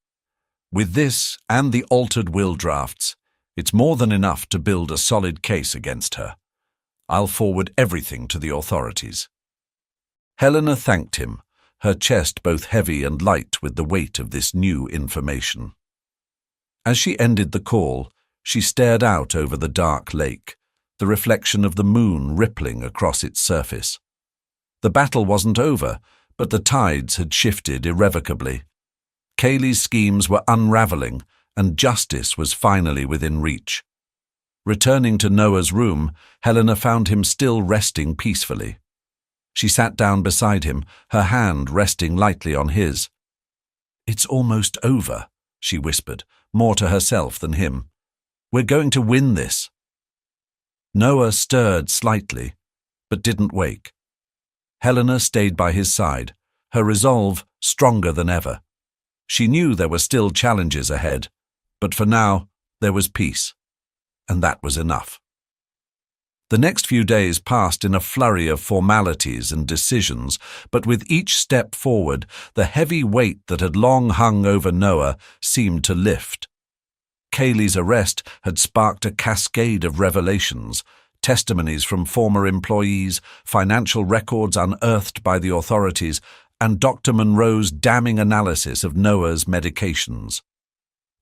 "With this and the altered will drafts, it's more than enough to build a solid case against her. I'll forward everything to the authorities." Helena thanked him, her chest both heavy and light with the weight of this new information. As she ended the call, she stared out over the dark lake, the reflection of the moon rippling across its surface. The battle wasn't over, but the tides had shifted irrevocably. Kaylee's schemes were unraveling, and justice was finally within reach. Returning to Noah's room, Helena found him still resting peacefully. She sat down beside him, her hand resting lightly on his. "It's almost over," she whispered, more to herself than him. "We're going to win this." Noah stirred slightly, but didn't wake. Helena stayed by his side, her resolve stronger than ever. She knew there were still challenges ahead, but for now there was peace, and that was enough. The next few days passed in a flurry of formalities and decisions, but with each step forward, the heavy weight that had long hung over Noah seemed to lift. Kaylee's arrest had sparked a cascade of revelations, testimonies from former employees, financial records unearthed by the authorities, and Dr. Monroe's damning analysis of Noah's medications.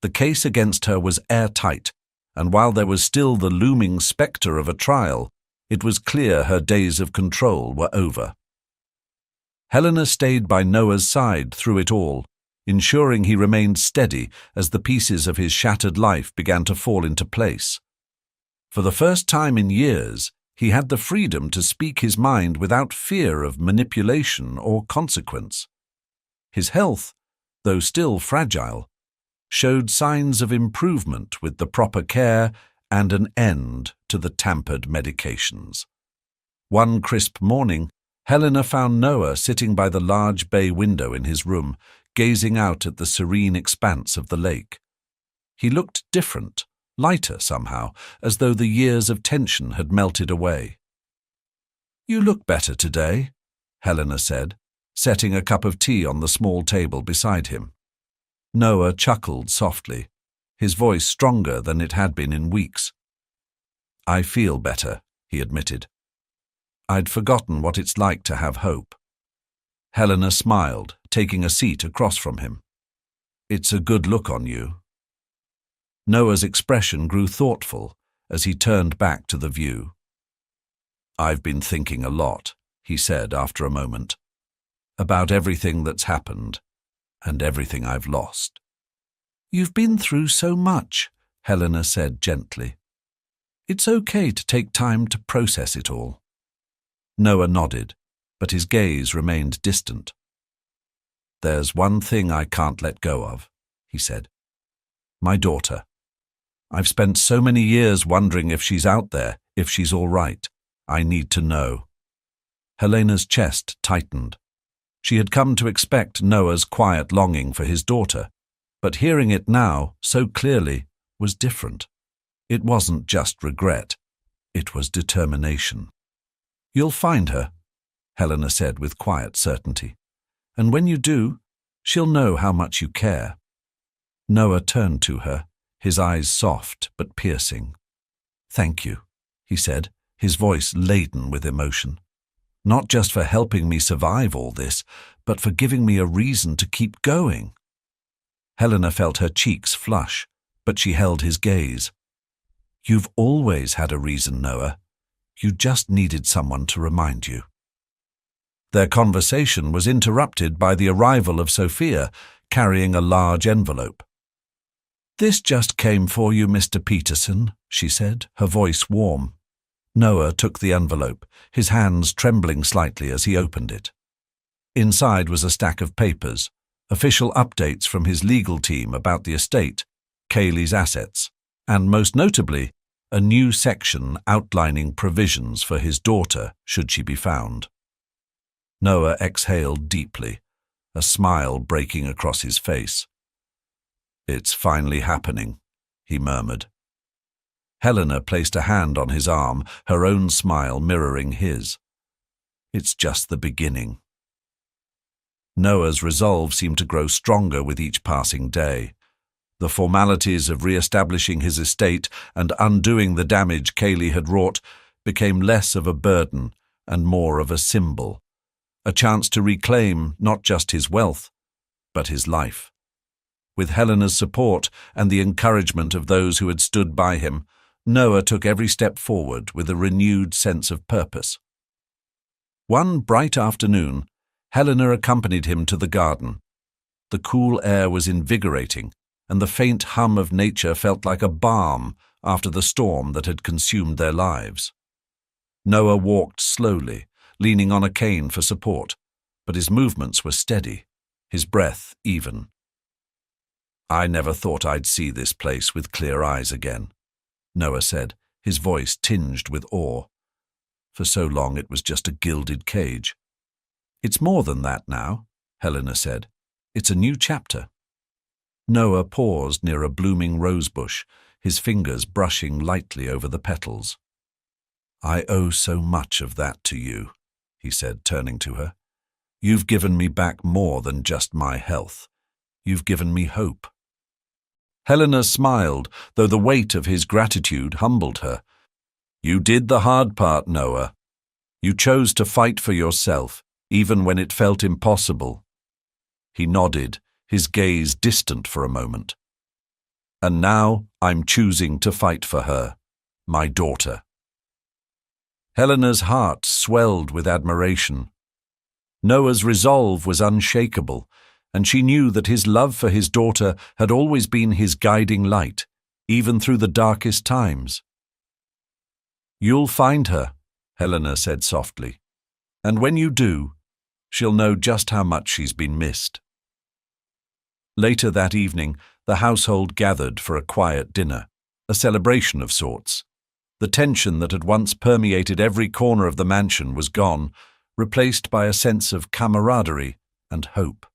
The case against her was airtight, and while there was still the looming spectre of a trial, it was clear her days of control were over. Helena stayed by Noah's side through it all, ensuring he remained steady as the pieces of his shattered life began to fall into place. For the first time in years, he had the freedom to speak his mind without fear of manipulation or consequence. His health, though still fragile, showed signs of improvement with the proper care and an end to the tampered medications. One crisp morning, Helena found Noah sitting by the large bay window in his room, gazing out at the serene expanse of the lake. He looked different, lighter somehow, as though the years of tension had melted away. "You look better today," Helena said, setting a cup of tea on the small table beside him. Noah chuckled softly, his voice stronger than it had been in weeks. "I feel better," he admitted. "I'd forgotten what it's like to have hope." Helena smiled, taking a seat across from him. "It's a good look on you." Noah's expression grew thoughtful as he turned back to the view. "I've been thinking a lot," he said after a moment, "about everything that's happened and everything I've lost." "You've been through so much," Helena said gently. "It's okay to take time to process it all." Noah nodded, but his gaze remained distant. "There's one thing I can't let go of," he said. "My daughter. I've spent so many years wondering if she's out there, if she's all right. I need to know." Helena's chest tightened. She had come to expect Noah's quiet longing for his daughter, but hearing it now, so clearly, was different. It wasn't just regret. It was determination. "You'll find her," Helena said with quiet certainty. "And when you do, she'll know how much you care." Noah turned to her, his eyes soft but piercing. "Thank you," he said, his voice laden with emotion. "Not just for helping me survive all this, but for giving me a reason to keep going." Helena felt her cheeks flush, but she held his gaze. "You've always had a reason, Noah. You just needed someone to remind you." Their conversation was interrupted by the arrival of Sophia, carrying a large envelope. "This just came for you, Mr. Peterson," she said, her voice warm. Noah took the envelope, his hands trembling slightly as he opened it. Inside was a stack of papers, official updates from his legal team about the estate, Kaylee's assets, and most notably, a new section outlining provisions for his daughter should she be found. Noah exhaled deeply, a smile breaking across his face. It's finally happening, he murmured. Helena placed a hand on his arm, her own smile mirroring his. It's just the beginning. Noah's resolve seemed to grow stronger with each passing day. The formalities of re-establishing his estate and undoing the damage Kaylee had wrought became less of a burden and more of a symbol, a chance to reclaim not just his wealth, but his life. With Helena's support and the encouragement of those who had stood by him, Noah took every step forward with a renewed sense of purpose. One bright afternoon, Helena accompanied him to the garden. The cool air was invigorating, and the faint hum of nature felt like a balm after the storm that had consumed their lives. Noah walked slowly, leaning on a cane for support, but his movements were steady, his breath even. I never thought I'd see this place with clear eyes again, Noah said, his voice tinged with awe. For so long it was just a gilded cage. It's more than that now, Helena said. It's a new chapter. Noah paused near a blooming rosebush, his fingers brushing lightly over the petals. I owe so much of that to you, he said, turning to her. You've given me back more than just my health. You've given me hope. Helena smiled, though the weight of his gratitude humbled her. You did the hard part, Noah. You chose to fight for yourself, even when it felt impossible. He nodded, his gaze distant for a moment. And now I'm choosing to fight for her, my daughter. Helena's heart swelled with admiration. Noah's resolve was unshakable, and she knew that his love for his daughter had always been his guiding light, even through the darkest times. You'll find her, Helena said softly, and when you do, she'll know just how much she's been missed. Later that evening, the household gathered for a quiet dinner, a celebration of sorts. The tension that had once permeated every corner of the mansion was gone, replaced by a sense of camaraderie and hope.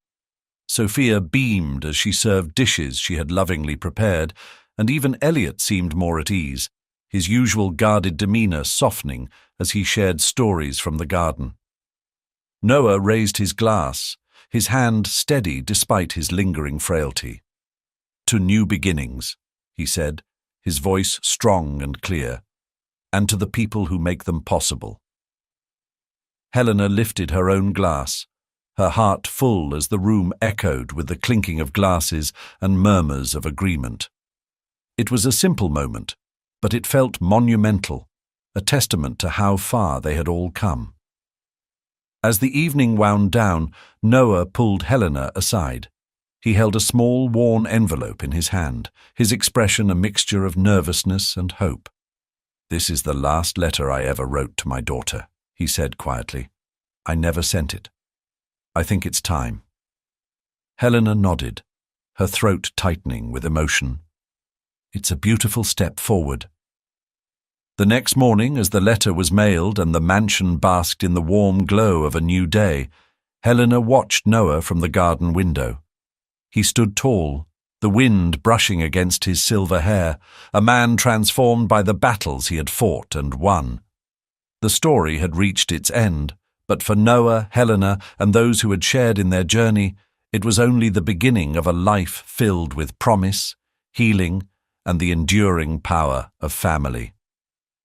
Sophia beamed as she served dishes she had lovingly prepared, and even Elliot seemed more at ease, his usual guarded demeanor softening as he shared stories from the garden. Noah raised his glass, his hand steady despite his lingering frailty. To new beginnings, he said, his voice strong and clear, and to the people who make them possible. Helena lifted her own glass, her heart full as the room echoed with the clinking of glasses and murmurs of agreement. It was a simple moment, but it felt monumental, a testament to how far they had all come. As the evening wound down, Noah pulled Helena aside. He held a small, worn envelope in his hand, his expression a mixture of nervousness and hope. This is the last letter I ever wrote to my daughter, he said quietly. I never sent it. I think it's time. Helena nodded, her throat tightening with emotion. It's a beautiful step forward. The next morning, as the letter was mailed and the mansion basked in the warm glow of a new day, Helena watched Noah from the garden window. He stood tall, the wind brushing against his silver hair, a man transformed by the battles he had fought and won. The story had reached its end, but for Noah, Helena, and those who had shared in their journey, it was only the beginning of a life filled with promise, healing, and the enduring power of family.